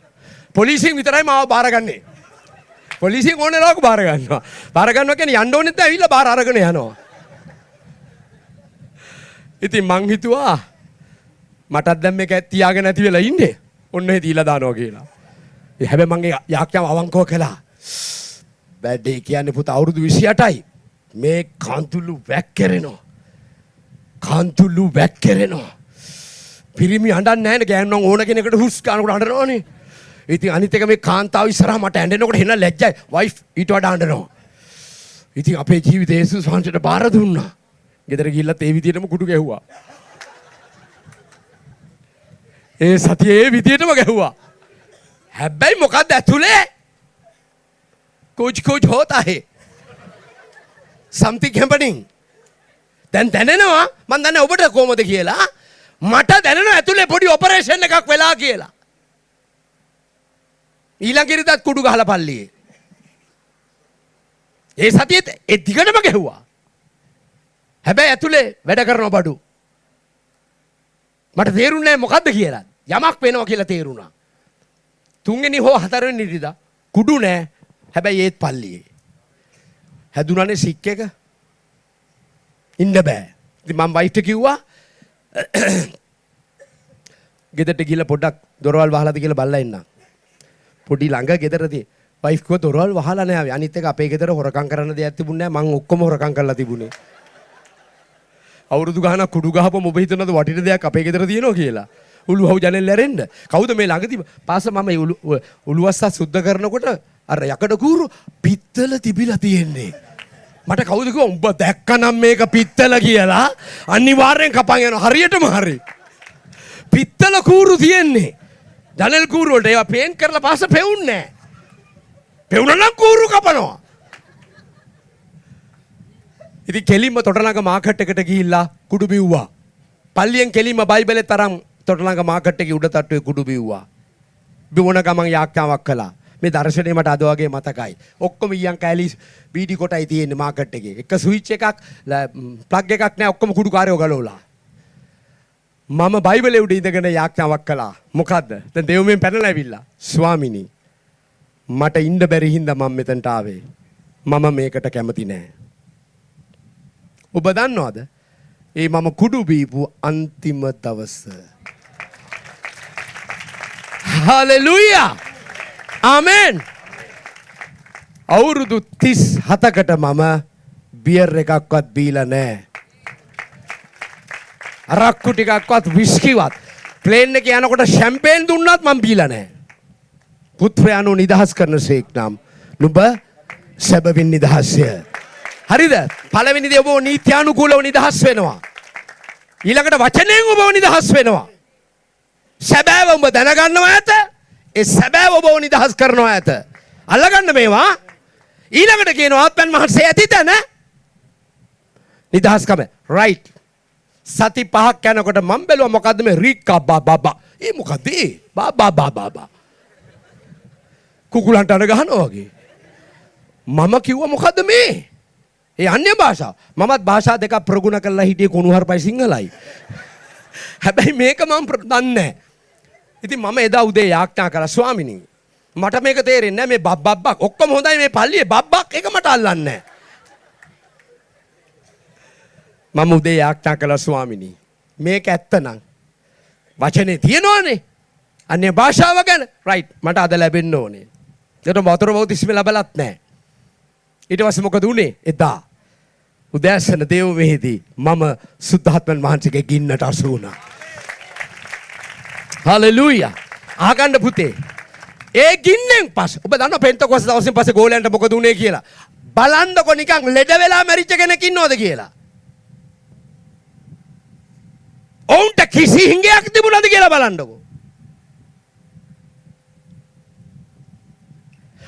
පොලිසියෙන් විතරයි මාව බාරගන්නේ. පොලිසියෙන් ඕනේ ලාක බාර ගන්නවා. බාර ගන්නවා කියන්නේ යන්න ඕනෙත් නැහැ ඇවිල්ලා බාර අරගෙන යනවා. ඉතින් මං හිතුවා මටත් දැන් මේක තියාගෙන නැති වෙලා ඉන්නේ. ඔන්න ඒ දීලා දානවා කියලා. හැබැයි මං යාඥාව අවංකව කළා. බැඩේ කියන්නේ පුතා අවුරුදු 28යි. මේ කාන්තුළු වැක්කෙරෙනවා. කාන්තුළු වැක්කෙරෙනවා. පිරිමි අඬන්නේ නැහැ නේ. ගෑනු නම් ඕන කෙනෙකුට හුස් ගන්නකොට අඬනවනේ. ඉතින් අනිත් එක මේ කාන්තාව ඉස්සරහා මට ඇඬෙනකොට හෙන ලැජ්ජයි. වයිෆ් ඊට වඩා අඬනවා. ඉතින් අපේ ජීවිතේ යේසුස් වහන්සේට බාර දුන්නා. ගෙදර ගිහිල්ලත් ඒ විදිහටම කුඩු ගැහුවා. ඒ සතියේ ඒ විදිහටම ගැහුවා. හැබැයි මොකක්ද ඇතුලේ? कुछ होता है. something happening. දැන් දැනෙනවා මම දන්නේ ඔබට කොහොමද කියලා. මට දැනෙනවා ඇතුලේ පොඩි ඔපරේෂන් එකක් වෙලා කියලා. ඊළඟ ඉරිදත් කුඩු ගහලා පල්ලියේ. ඒ සතියේත් ඒ දිගටම ගැහුවා. හැබැයි ඇතුලේ වැඩ කරන බඩු. මට තේරුන්නේ නැහැ මොකද්ද කියලා. යමක් වෙනවා කියලා තේරුණා. තුන්වෙනි හෝ හතරවෙනි ඉරිදා කුඩු නැහැ. හැබැයි ඒත් පල්ලියේ. හැදුනානේ සික් එක. ඉන්න බෑ. ඉතින් මම වයිෆ්ට කිව්වා ගෙදරට ගිහලා පොඩ්ඩක් දොරවල් වහලාද කියලා බලලා එන්න. පොඩි ළඟ ගෙදරදී වයිෆ් කිව්වා දොරවල් වහලා නැහැ. අනිත් එක අපේ ගෙදර හොරකම් කරන්න දෙයක් තිබුණේ නැහැ. මං ඔක්කොම හොරකම් කරලා තිබුණේ. අවුරුදු ගානක් කුඩු ගහපම ඔබ හිතනද වටින දෙයක් අපේ ගෙදර තියෙනවා කියලා? උළුහව් ජනෙල් ඇරෙන්න. කවුද මේ ළඟදී පාස මම උළුවස්ස සුද්ධ කරනකොට අර යකඩ කූරු පිත්තල තිබිලා තියෙන්නේ. මට කවුද කිව්වා උඹ දැක්කනම් මේක පිත්තල කියලා අනිවාර්යෙන් කපන් යනවා. හරියටම හරි. පිත්තල කූරු තියෙන්නේ. ජනෙල් කූරු වලට ඒවා පේන්ට් කරලා පාස පෙවුන්නේ නැහැ. පෙවුනනම් කූරු කපනවා. ඉතින් කෙලින්ම තොටලඟ මාකට් එකට ගිහිල්ලා කුඩු බිව්වා. පල්ලියෙන් කෙලින්ම බයිබලේ තරම් තොටලඟ මාකට් එකේ උඩ තට්ටුවේ කුඩු බිව්වා. බිවුන ගමන් යාඥාවක් කළා. මේ දර්ශනේ මට අද වගේ මතකයි. ඔක්කොම ඊයන් කැලි බීඩි කොටයි තියෙන්නේ මාකට් එකේ. එක ස්විච් එකක් ප්ලග් එකක් නැහැ. ඔක්කොම කුඩු කාර්යෝ ගලවලා. මම බයිබලේ උඩ ඉඳගෙන යාඥාවක් කළා. මොකද්ද? දැන් දෙවියන් පැනලා ඇවිල්ලා. ස්වාමිනී මට ඉන්න බැරි හින්දා මම මෙතනට ආවේ. මම මේකට කැමති නෑ. ඔබ දන්නවද? ඒ මම කුඩු බීපු අන්තිම දවස. හලෙලූයා! ආමෙන්! අවුරුදු 37කට මම බියර් එකක්වත් බීලා නෑ. අරක්කු ටිකක්වත් විස්කිවත් ප්ලේන් එකේ යනකොට ෂැම්පේන් දුන්නත් මම බීලා නෑ. පුත්‍රයාණෝ නිදහස් කරන සේක් නම් නුඹ සැබවින් නිදහස්ය. හරිද? පළවෙනි දේ ඔබ නීත්‍යානුකූලව නිදහස් වෙනවා. ඊළඟට වචනයෙන් ඔබ නිදහස් වෙනවා. සැබෑව ඔබ දැනගන්නවා ඇත. ඒ සැබෑව ඔබ නිදහස් කරනවා ඇත. අල්ලගන්න මේවා. ඊළඟට කියනවා ආත්මයන් වහන්සේ ඇති තැන නිදහස්කම. රයිට්. සති 5ක් යනකොට මම බැලුවා මොකද්ද මේ රික්කා බබා. ඒ මොකද්ද ඒ? බබා. කුකුලන්ට අඬ ගහනවා වගේ. මම කිව්වා මොකද්ද මේ? ඒ අන්‍ය භාෂාව. මමත් භාෂා දෙකක් ප්‍රගුණ කරලා හිටියේ කුණුහරුපයි සිංහලයි. හැබැයි මේක මම දන්නේ නැහැ. ඉතින් මම එදා උදේ යාඥා කරා ස්වාමිනී මට මේක තේරෙන්නේ නැහැ මේ බබ්බක් ඔක්කොම හොඳයි මේ පල්ලියේ බබ්බක් එක මට අල්ලන්නේ නැහැ. මම උදේ යාඥා කළා ස්වාමිනී මේක ඇත්තනම් වචනේ තියෙනවනේ අන්‍ය භාෂාව ගැන රයිට් මට අද ලැබෙන්න ඕනේ. ඒකට වතුර බෞතිස්ම ලැබලත් නැහැ. ඊට පස්සේ මොකද උනේ? එදා උදෑසන දේව මෙහිදී මම සුද්ධාත්මන් වහන්සේගේ ගින්නට අසු වුණා. හලෙලූයා! ආගන්න පුතේ. ඒ ගින්නෙන් පස්සේ ඔබ දන්නවා පෙන්තකොස්ත දවසෙන් පස්සේ ගෝලයන්ට මොකද උනේ කියලා. බලන්නකො නිකන් ලෙඩ වෙලා මැරිච්ච කෙනෙක් ඉන්නවද කියලා. ඔවුන්ට කිසි හිඟයක් තිබුණාද කියලා බලන්නකො.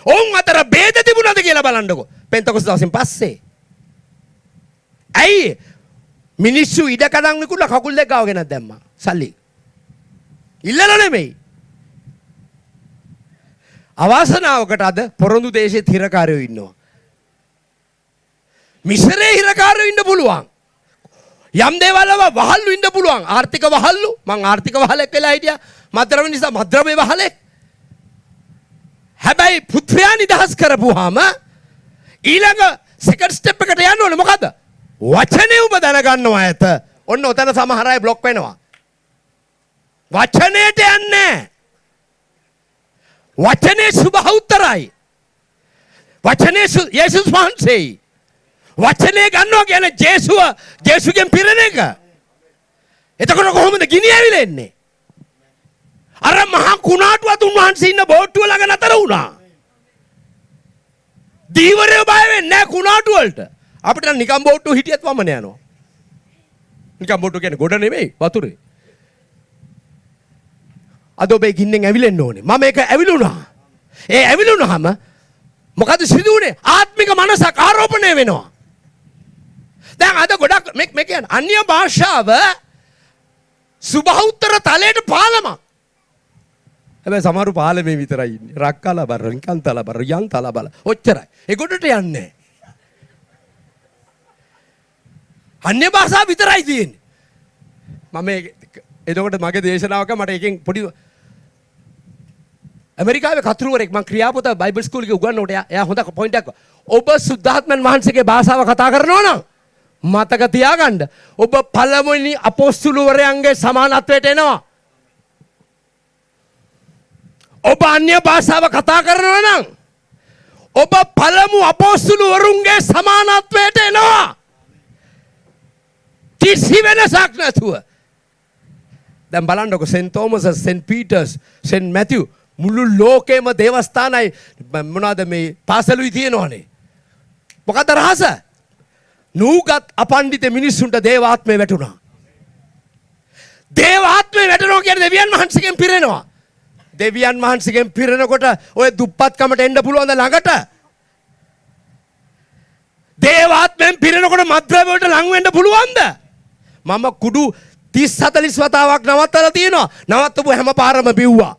ඔවුන් අතර ભેද තිබුණාද කියලා බලන්නකො. පෙන්තකොස් දවසින් පස්සේ. ඇයි මිනිස්සු ඉඩකඩම් විකුණලා කකුල් දෙක ගාවගෙන දැම්මා. සල්ලි. ඉල්ලලා නෙමෙයි. අවාසනාවකට අද පොරොන්දු දේශයේ හිරකාරයෝ ඉන්නවා. මිසරේ හිරකාරයෝ ඉන්න පුළුවන්. යම් දේවල් වහල්ලු ඉන්න පුළුවන්. ආර්ථික වහල්ලු. මං ආර්ථික වහලෙක් වෙලා හිටියා. මද්ද්‍රව්‍ය නිසා මද්ද්‍රව්‍ය වහලෙක්. හැබැයි පුත්‍රයා නිදහස් කරපුවාම ඊළඟ සෙකන්ඩ් ස්ටෙප් එකට යන්න ඕනේ මොකද? වචනේ ඔබ දැනගන්නවා ඇත. ඔන්න ඔතන සමහර අය બ્લોක් වෙනවා. වචනේට යන්නේ. වචනේ සුභෞත්තරයි. වචනේ යේසුස් වහන්සේයි. වචනේ ගන්නවා කියන්නේ ජේසුගෙන් පිරෙන එක. එතකොට කොහොමද ගිනි ඇවිල්ලා එන්නේ? අර මහා කුණාටුවත් උන්වහන්සේ ඉන්න බෝට්ටුව ළඟ නතර වුණා. දීවරයෝ බය වෙන්නේ නැහැ කුණාටු වලට. අපිට නිකම් බෝට්ටුව හිටියත් වමන යනවා. නිකම් බෝට්ටුව කියන්නේ ගොඩ නෙමෙයි වතුරේ. අද ඔබේ ගින්නෙන් ඇවිලෙන්න ඕනේ. මම ඒක ඇවිලුණා. ඒ ඇවිලුණාම මොකද සිදු වුනේ? ආත්මික මනසක් ආරෝපණය වෙනවා. දැන් අද ගොඩක් මේ කියන්නේ අන්‍ය භාෂාව සුභෞත්තර තලයට පාලමක්. හැබැයි සමහරු පාලමේ විතරයි ඉන්නේ. රක්කලා බර, රින්කන්තලා බර, යන්තලා බල. ඔච්චරයි. ඒකට යන්නේ. අන්‍ය භාෂාව විතරයි තියෙන්නේ. මම එතකොට මගේ දේශනාවක මට එකෙන් පොඩි ඇමරිකාවේ කතුරුවරෙක් මම ක්‍රියාපොත බයිබල් ස්කූල් එකේ උගන්වනකොට එයා හොඳ පොයින්ට් එකක්. ඔබ සුද්ධාත්මයන් වහන්සේගේ භාෂාව කතා කරනවා නම් මතක තියාගන්න. ඔබ පළමුවෙනි අපොස්තුලවරයන්ගේ සමානත්වයට එනවා. ඔබ අන්‍ය භාෂාව කතා කරනවා නම් ඔබ පළමු අපොස්තුලවරුන්ගේ සමානත්වයට එනවා. කිසි වෙනසක් නැතුව. දැන් බලන්නකො scent Thomas, scent Peters, scent Matthew මුළු ලෝකෙම දේවස්ථානයි මොනවාද මේ පාසලුයි තියෙනවනේ. මොකද රහස? නූගත් අපණ්ඩිත මිනිස්සුන්ට දේවාත්මය වැටුණා. දේවාත්මය වැටෙනවා කියන්නේ දෙවියන් වහන්සේගෙන් පිරෙනවා. දෙවියන් වහන්සේගෙන් පිරෙනකොට ඔය දුප්පත්කමට එන්න පුළුවන්ද ළඟට? දේවාත්මයෙන් පිරෙනකොට මද්ද්‍රව්‍ය වලට ලං වෙන්න පුළුවන්ද? මම කුඩු 30-40 වතාවක් නවත්තලා තියෙනවා. නවත්තපු හැම පාරම බිව්වා.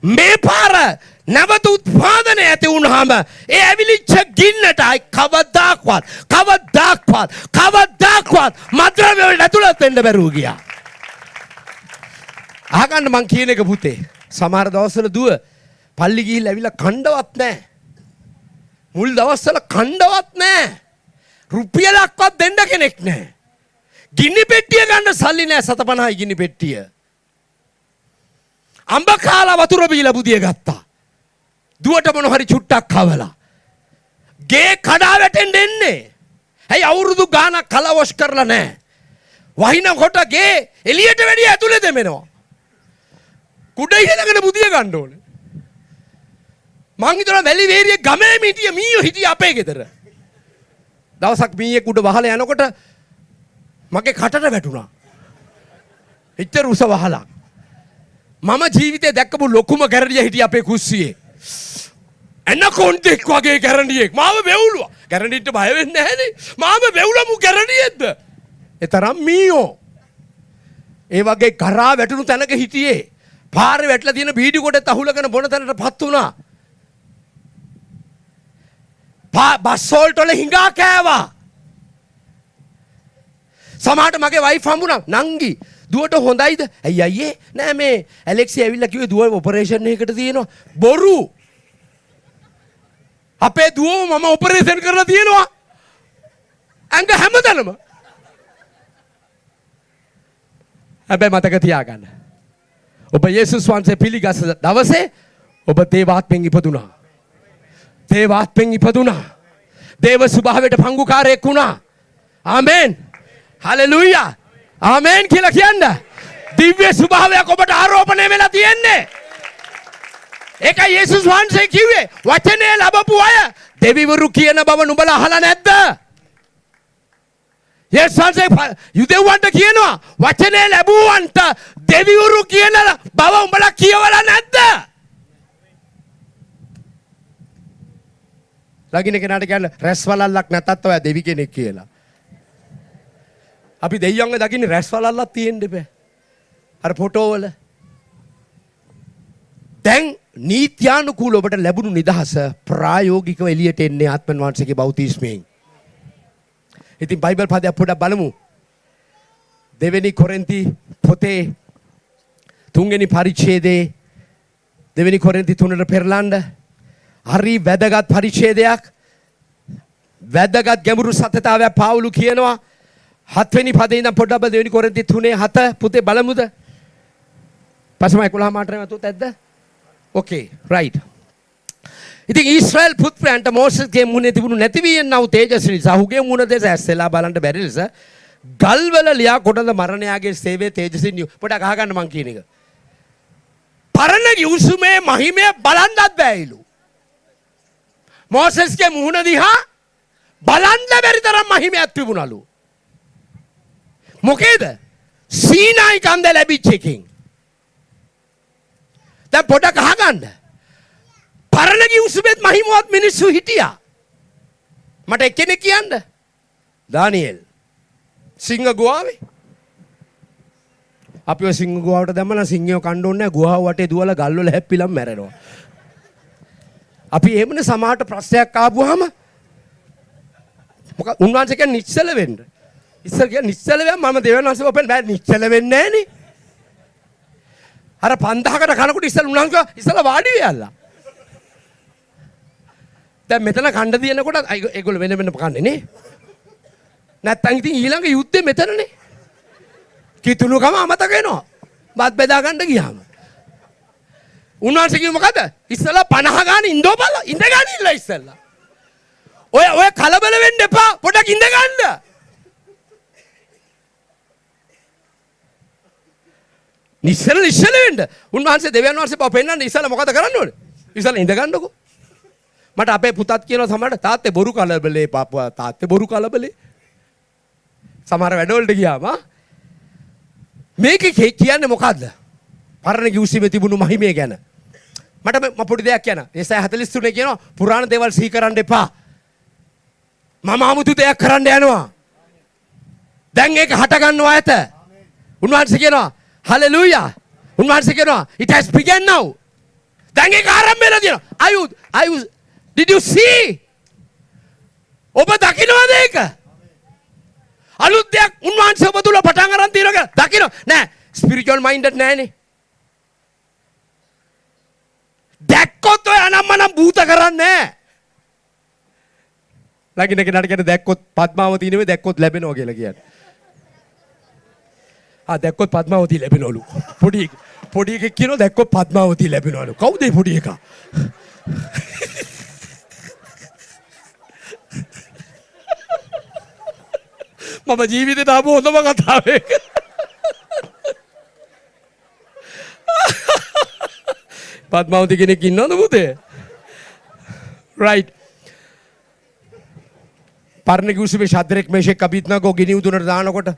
මේ පාර නැවත උත්පාදනය ඇති වුණාම ඒ ඇවිලිච්ච ගින්නටයි කවදාක්වත් මද්ද්‍රව්‍ය වලට ඇතුළත් වෙන්න බැරුව ගියා. අහගන්න මං කියන එක පුතේ. සමහර දවස්වල දුව පල්ලි ගිහිල්ලා ඇවිල්ලා කණ්ඩවත් නැහැ. මුල් දවස්වල කණ්ඩවත් නැහැ. රුපියලක්වත් දෙන්න කෙනෙක් නැහැ. ගිනි පෙට්ටිය ගන්න සල්ලි නැහැ. 750යි ගිනි පෙට්ටිය. අම්බ කාලා වතුර බීලා බුදිය ගත්තා. දුවට මොන හරි චුට්ටක් කවලා. ගේ කඩා වැටෙන්න එන්නේ. ඇයි අවුරුදු ගාණක් කලවොෂ් කරලා නැහැ. වහිනකොට ගේ එළියට වැඩි ඇතුලේ දෙමෙනවා. කුඩ ඉහළගෙන බුදිය ගන්න ඕනේ. මං හිතනවා වැලි වේරිය ගමේම හිටිය මීයෝ හිටිය අපේ ගෙදර. දවසක් මීයේ කුඩ වහලා යනකොට මගේ කටට වැටුණා. එච්චර උස වහලා. මම ජීවිතේ දැක්කපු ලොකුම ගැරඩිය හිටිය අපේ කුස්සියේ. එනකොන්ටෙක් වගේ ගැරඩියෙක්. මාව වෙවුලුවා. ගැරඩියට බය වෙන්නේ නැහැනේ. මාව වෙවුලමු ගැරඩියෙක්ද? ඒ තරම් මීයෝ. ඒ වගේ කරා වැටුණු තැනක හිටියේ. පාරේ වැටලා තියෙන බීඩි කොටත් අහුලගෙන බොන තැනටපත් වුණා. බස් වලට හිඟා කෑවා. සමහරට මගේ වයිෆ් හම්බුණා. නංගි දුවට හොඳයිද? ඇයි අයියේ? නෑ මේ ඇලෙක්සි ඇවිල්ලා කිව්වේ දුව ඔපරේෂන් එකකට තියෙනවා. බොරු. අපේ දුවව මම ඔපරේෂන් කරලා තියෙනවා. ඇඟ හැමදැනම. හැබැයි මතක තියාගන්න. ඔබ යේසුස් වහන්සේ පිළිගත් දවසේ ඔබ දේවාත්මෙන් ඉපදුනා. දේවාත්මෙන් ඉපදුනා. දේව ස්වභාවයට පංගුකාරයෙක් වුණා. ආමෙන්. හලෙලූයා. ආමෙන් කියලා කියන්න. දිව්‍ය ස්වභාවයක් ඔබට ආරෝපණය වෙලා තියෙන්නේ. ඒකයි යේසුස් වහන්සේ කිව්වේ වචනේ ලැබපු අය දෙවිවරු කියන බව නුඹලා අහලා නැද්ද? යේසුස් වහන්සේ යුදෙව්වන්ට කියනවා වචනේ ලැබුවන්ට දෙවිවරු කියන බව උඹලා කියවලා නැද්ද? ළඟින කෙනාට කියන්න රැස් වලල්ලක් නැතත් ඔය දෙවි කෙනෙක් කියලා. අපි දෙයියන්ව දකින්නේ රැස් වලල්ලක් තියෙන්න බෑ. අර ෆොටෝ වල. දැන් නීත්‍යානුකූල ඔබට ලැබුණු නිදහස ප්‍රායෝගිකව එළියට එන්නේ ආත්මන් වහන්සේගේ බෞතිස්මයෙන්. ඉතින් බයිබල් පදයක් පොඩ්ඩක් බලමු. දෙවෙනි කොරින්ති පොතේ 3 වෙනි පරිච්ඡේදයේ 2 වෙනි කොරින්ති 3ට පෙරලන්න හරි වැදගත් පරිච්ඡේදයක්. වැදගත් ගැඹුරු සත්‍යතාවයක් පාවුලු කියනවා. 7 වෙනි පදේ ඉඳන් පොඩ්ඩක් 2 වෙනි කොරින්ති 3:7 පුතේ බලමුද? පස්සේ 11 මාටරේ වතුත් ඇද්ද? Okay, right. ඉතින් ඊශ්‍රායල් පුත්‍රයන්ට මෝසෙස්ගේ මුහුණේ තිබුණු නැති වී යනව තේජස්වි සහුගේ මුහුණ දෙස ඇස්සෙලා බලන්න බැරි ලෙස ගල්වල ලියා කොටද මරණයාගේ සේවයේ තේජසින් පොඩක් අහගන්න මං කියන එක. පරණ යුසුමේ මහිමය බලන්නත් බෑයිලු. මෝසෙස්ගේ මුහුණ දිහා බලන්න බැරි තරම් මහිමයක් තිබුණලු. මොකේද? සීනායි කන්ද ලැබිච්ච එකකින්. දැන් පොඩක් අහගන්න. පරණ යුසුමෙත් මහිමවත් මිනිස්සු හිටියා. මට එක්කෙනෙක් කියන්න. දානියෙල්. සිංහ ගුහාවේ. අපි ඔය සිංහ ගුහාවට දැම්මම සිංහයෝ කන්න ඕනේ නැහැ. ගුහාව වටේ දුවලා ගල්වල හැප්පිලම් මැරෙනවා. අපි එහෙමනේ සමාහට ප්‍රශ්නයක් ආවම මොකක් උන්වහන්සේ කියන්නේ නිශ්චල වෙන්න. ඉස්සර කියන්නේ නිශ්චල වෙන්න මම දෙවියන් වහන්සේ ඔපෙන් බෑ නිශ්චල වෙන්නේ නැහනේ. අර 5000කට කනකොට ඉස්සර උන්වහන්සේ ඉස්සලා වාඩි වෙයල්ලා. දැන් මෙතන කණ්ඩ දිනනකොට ඒගොල්ලෝ වෙන වෙන කන්නේ නේ. නැත්තම් ඉතින් ඊළඟ යුද්ධේ මෙතනනේ. කිතුණුකම අමතක වෙනවා. බත් බෙදා ගන්න ගියාම. උන්වහන්සේ කිව්ව මොකද? ඉස්සලා 50 ගාන ඉඳෝ බල ඉඳ ගන්න ඉල්ල ඉස්සලා. ඔය කලබල වෙන්න එපා. පොඩක් ඉඳ ගන්න. නිශ්චල වෙන්න. උන්වහන්සේ දෙවියන් වහන්සේ බව පෙන්නන්න ඉස්සලා මොකද කරන්න ඕනේ? ඉස්සලා ඉඳ ගන්නකො. මට අපේ පුතත් කියනවා සමහරට තාත්තේ බොරු කලබලේ පාපුවා තාත්තේ බොරු කලබලේ. සමහර වැඩවලට ගියාම මේක කියන්නේ මොකද්ද? පරණ යුසුමේ තිබුණු මහිමය ගැන. මට පොඩි දෙයක් කියන්න. ඒසයි 43 කියනවා පුරාණ දේවල් සිහි කරන්න එපා. මම 아무තු දෙයක් කරන්න යනවා. දැන් ඒක හට ගන්නවා ඇත. උන්වහන්සේ කියනවා හලෙලූයා. උන්වහන්සේ කියනවා it has begun now. දැන් ඒක ආරම්භ වෙලා තියෙනවා. Did you see? ඔබ දකින්නවද ඒක? අලුත් දෙයක් උන්වහන්සේ ඔබ තුල පටන් අරන් තියෙනවා කියලා දකින්න නෑ ස්පිරිචුවල් මයින්ඩඩ් නෑනේ. දැක්කොත් ඔය අනම්මනම් භූත කරන්නේ නෑ. ළඟින කෙනාට කියන දැක්කොත් පద్මාවතී නෙවෙයි දැක්කොත් ලැබෙනවා කියලා කියන්නේ. දැක්කොත් පద్මාවතී ලැබෙනවලු. පොඩි එකෙක් කියනවා දැක්කොත් පද්මාවතී ලැබෙනවලු. කවුද ඒ පොඩි එකා? මම ජීවිතේට ආපු හොඳම කතාව ඒක. පද්මාවතී කෙනෙක් ඉන්නවද පුතේ? right. පරණ යුසුමේ ශද්‍රෙක් මේෂෙක් අබේද්නගෝ ගිනි උදුනට දානකොට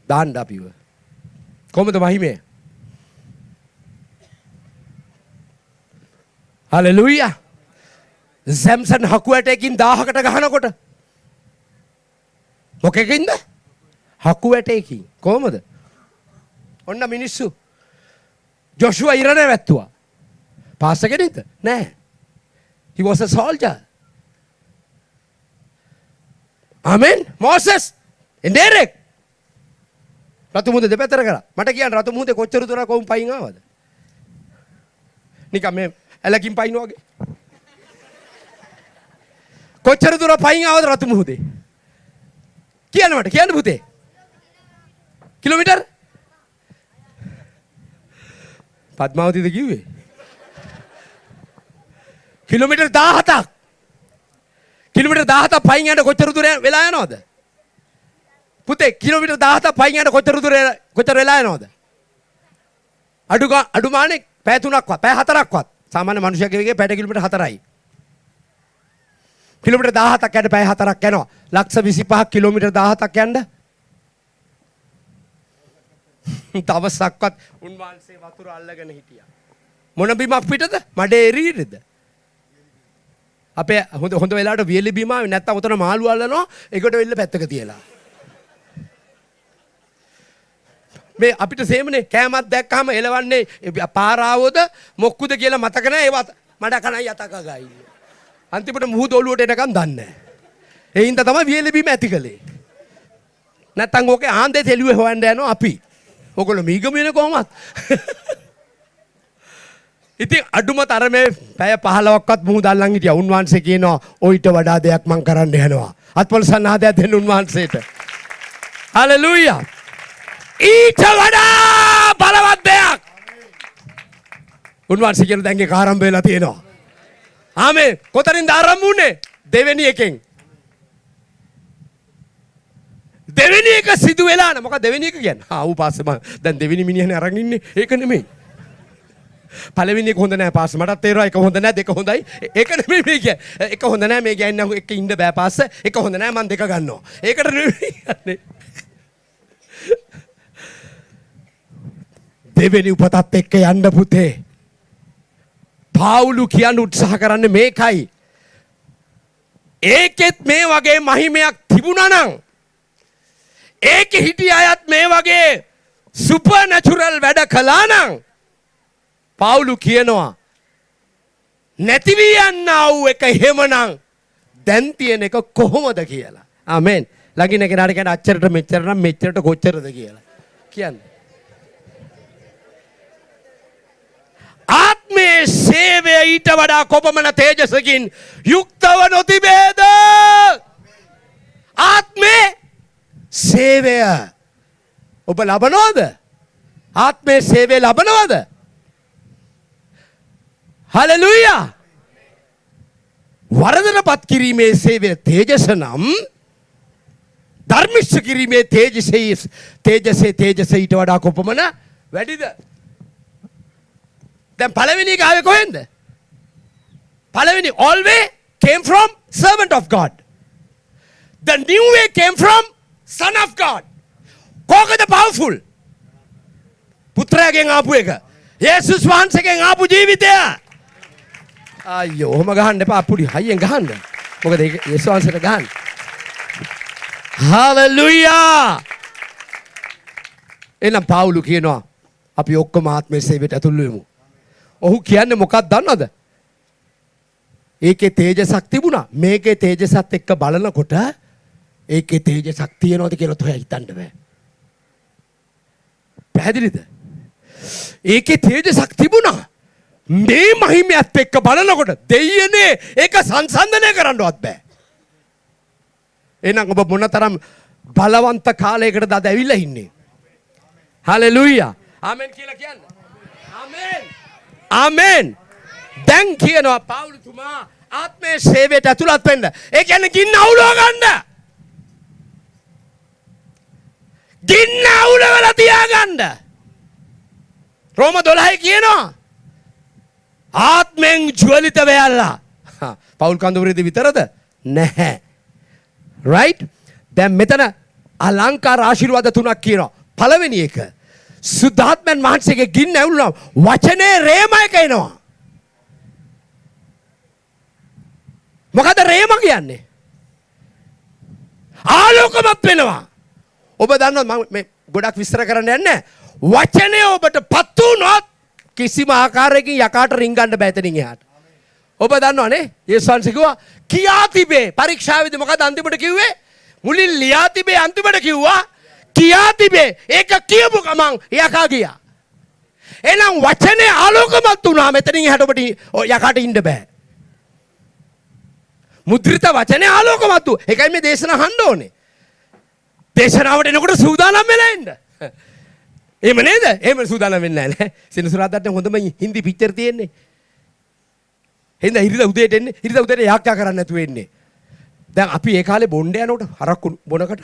දාන්න අපිව. කොහොමද මහිමේ? හලෙලූයා. සැම්සන් හකුවැටයකින් 1000කට ගහනකොට මොකෙකින්ද? හකුවැටයකින්. කොහොමද? ඔන්න මිනිස්සු ජොෂුවා ඉරණ වැත්තුවා. පාස්ටර් කෙනෙක්ද? නෑ. He was a soldier. Amen. Moses and Derek. රතු මුහුද දෙපැත්තට කරා. මට කියන්න රතු මුහුදේ කොච්චර දුර කොහොම පයින් ආවද? නිකන් මේ ඇලකින් පයින් වගේ. කොච්චර දුර පයින් ආවද රතු මුහුදේ? කියන්න මට කියන්න පුතේ. කිලෝමීටර්? පද්මාවතීද කිව්වේ? කිලෝමීටර් 17ක්. කිලෝමීටර් 17ක් පයින් යන්න කොච්චර දුර වෙලා යනවද? පුතේ කිලෝමීටර් 17ක් පයින් යන්න කොච්චර වෙලා යනවද? අඩුමානේ පැය 3ක්වත් පැය 4ක්වත් සාමාන්‍ය මනුෂ්‍යයෙකුගේ වේගය පැය කිලෝමීටර් 4යි. කිලෝමීටර් 17ක් යන්න පැය 4ක් යනවා. ලක්ෂ 25ක් කිලෝමීටර් 17ක් යන්න. තවසක්වත් උන්වහන්සේ වතුර අල්ලගෙන හිටියා. මොන බිමක් පිටද? මඩේ එරීරද? අපේ හොඳ වෙලාවට වියලි බිම ආවේ නැත්තම් උතන මාළු අල්ලනවා ඒකට වෙල්ල පැත්තක තියලා. මේ අපිට සේමනේ කෑමක් දැක්කම එලවන්නේ පාරාවෝද මොක්කුද කියලා මතක නැහැ ඒවත් මඩ කණයි යතක ගා ඉන්නේ. අන්තිමට මුහුද ඔලුවට එනකම් දන්නේ නැහැ. ඒ හින්දා තමයි වියලි බිම ඇති කළේ. නැත්තම් ඕකේ ආන්දේ තෙලුවේ හොයන්න යනවා අපි. ඔයගොල්ලෝ මීගම වෙන කොහමත්. ඉතින් අඩුම තරමේ පැය 15ක්වත් මුහුද අල්ලන් හිටියා. උන්වහන්සේ කියනවා ඔయిత වඩා දෙයක් මං කරන්න යනවා. අත්පොල් සන්නාදයක් දෙන්න උන්වහන්සේට. හලෙලූයා. ඊට වඩා බලවත් දෙයක්. උන්වහන්සේ කියන දැන් ඒක ආරම්භ වෙලා තියෙනවා. ආමේ. කොතනින්ද ආරම්භ වුනේ? දෙවෙනි එකෙන්. දෙවෙනි එක සිදු වෙලා නැහැ. මොකක්ද දෙවෙනි එක කියන්නේ? ඌ පාස්සේ මම දැන් දෙවෙනි මිනිහනේ අරන් ඉන්නේ. ඒක නෙමෙයි. පළවෙනි එක හොඳ නැහැ පාස්. මටත් තේරෙනවා එක හොඳ නැහැ දෙක හොඳයි. ඒක නෙමෙයි මේ කියන්නේ. එක හොඳ නැහැ මේ කියන්නේ එක ඉන්න බෑ පාස්. එක හොඳ නැහැ මම දෙක ගන්නවා. ඒකට නෙමෙයි යන්නේ. දෙවෙනි උපතත් එක්ක යන්න පුතේ. පාවුලු කියන්න උත්සාහ කරන්නේ මේකයි. ඒකෙත් මේ වගේ මහිමයක් තිබුණා නම් ඒකේ හිටිය අයත් මේ වගේ සුපර්නැචරල් වැඩ කළා නම් පාවුලු කියනවා නැති වී යන්නා වූ එක එහෙමනම් දැන් තියෙන එක කොහොමද කියලා. ආමෙන්. ළඟින් කෙනාට කියන අච්චරට මෙච්චර නම් මෙච්චරට කොච්චරද කියලා. කියන්නේ. ආත්මේ සේවය ඊට වඩා කොපමණ තේජසකින් යුක්තව නොතිබේද? ආත්මේ සේවය ඔබ ලබනවද? ආත්මේ සේවය ලබනවද? හලෙලූයා. වරදටපත් කිරීමේ සේවය තේජස නම් ධර්මිෂ්ඨ කිරීමේ තේජසේ ඊට වඩා කොපමණ වැඩිද? දැන් පළවෙනි එක ආවේ කොහෙන්ද? පළවෙනි always came from servant of God. The new way came from son of God. කොහොමද powerful? පුත්‍රයාගෙන් ආපු එක. යේසුස් වහන්සේගෙන් ආපු ජීවිතය. අයියෝ ඔහම ගහන්න එපා අපුඩි හයියෙන් ගහන්න. මොකද ඒක යේසුස් වහන්සේට ගහන්න. හalleluya. එනම් පාවුලු කියනවා අපි ඔක්කොම ආත්මයේ සේවයට ඇතුළු වෙමු. ඔහු කියන්නේ මොකක්ද දන්නවද? ඒකේ තේජසක් තිබුණා. මේකේ තේජසත් එක්ක බලනකොට ඒකේ තේජසක් තියනවද කියලා තෝය හිතන්න බෑ. පැහැදිලිද? ඒකේ තේජසක් තිබුණා. මේ මහිමයත් එක්ක බලනකොට දෙයියනේ ඒක සංසන්දනය කරන්නවත් බෑ. එහෙනම් ඔබ මොනතරම් බලවන්ත කාලයකටද අද ඇවිල්ලා ඉන්නේ? හalleluya. ආමෙන් කියලා කියන්න. ආමෙන්. ආමෙන්. දැන් කියනවා පාවුලුතුමා ආත්මයේ සේවයට ඇතුළත් වෙන්න. ඒ කියන්නේ ගින්න අවුලව ගන්න. ගින්න අවුලවලා තියාගන්න. රෝම 12 කියනවා ආත්මෙන් ජ්වලිත වෙයල්ලා. පවුල් කඳවුරේදී විතරද? නැහැ. right? දැන් මෙතන අලංකාර ආශිර්වාද තුනක් කියනවා. පළවෙනි එක සුද්ධාත්මයන් වහන්සේගේ ගින්න ඇවුලුනා වචනේ රේම එක එනවා. මොකද රේම කියන්නේ? ආලෝකමත් වෙනවා. ඔබ දන්නවද මම මේ ගොඩක් විස්තර කරන්න යන්නේ වචනේ ඔබට පත් වුණොත් කිසිම ආකාරයකින් යකාට රින්ගන්න බෑ එතනින් එහාට. ඔබ දන්නවනේ යේසුස් වහන්සේ කිව්වා කියා තිබේ පරීක්ෂාවේදී මොකද අන්තිමට කිව්වේ? මුලින් ලියා තිබේ අන්තිමට කිව්වා කියා තිබේ. ඒක කියපු ගමන් යකා ගියා. එහෙනම් වචනේ ආලෝකමත් වුණා මෙතනින් එහාට ඔබට යකාට ඉන්න බෑ. මුද්‍රිත වචනේ ආලෝකමත් වූ. ඒකයි මේ දේශන අහන්න ඕනේ. දේශනාවට එනකොට සූදානම් වෙලා ඉන්න. එහෙම නේද? එහෙම සූදානම් වෙන්නේ නැහැ නේ. සෙනසුරාදාට හොඳම හින්දි පික්චර් තියෙන්නේ. එහෙනම් ඉරිදා උදේට එන්නේ. ඉරිදා උදේට යාක්කා කරන්න නැතුව එන්නේ. දැන් අපි ඒ කාලේ බොණ්ඩ යනකොට හරක්කු බොනකට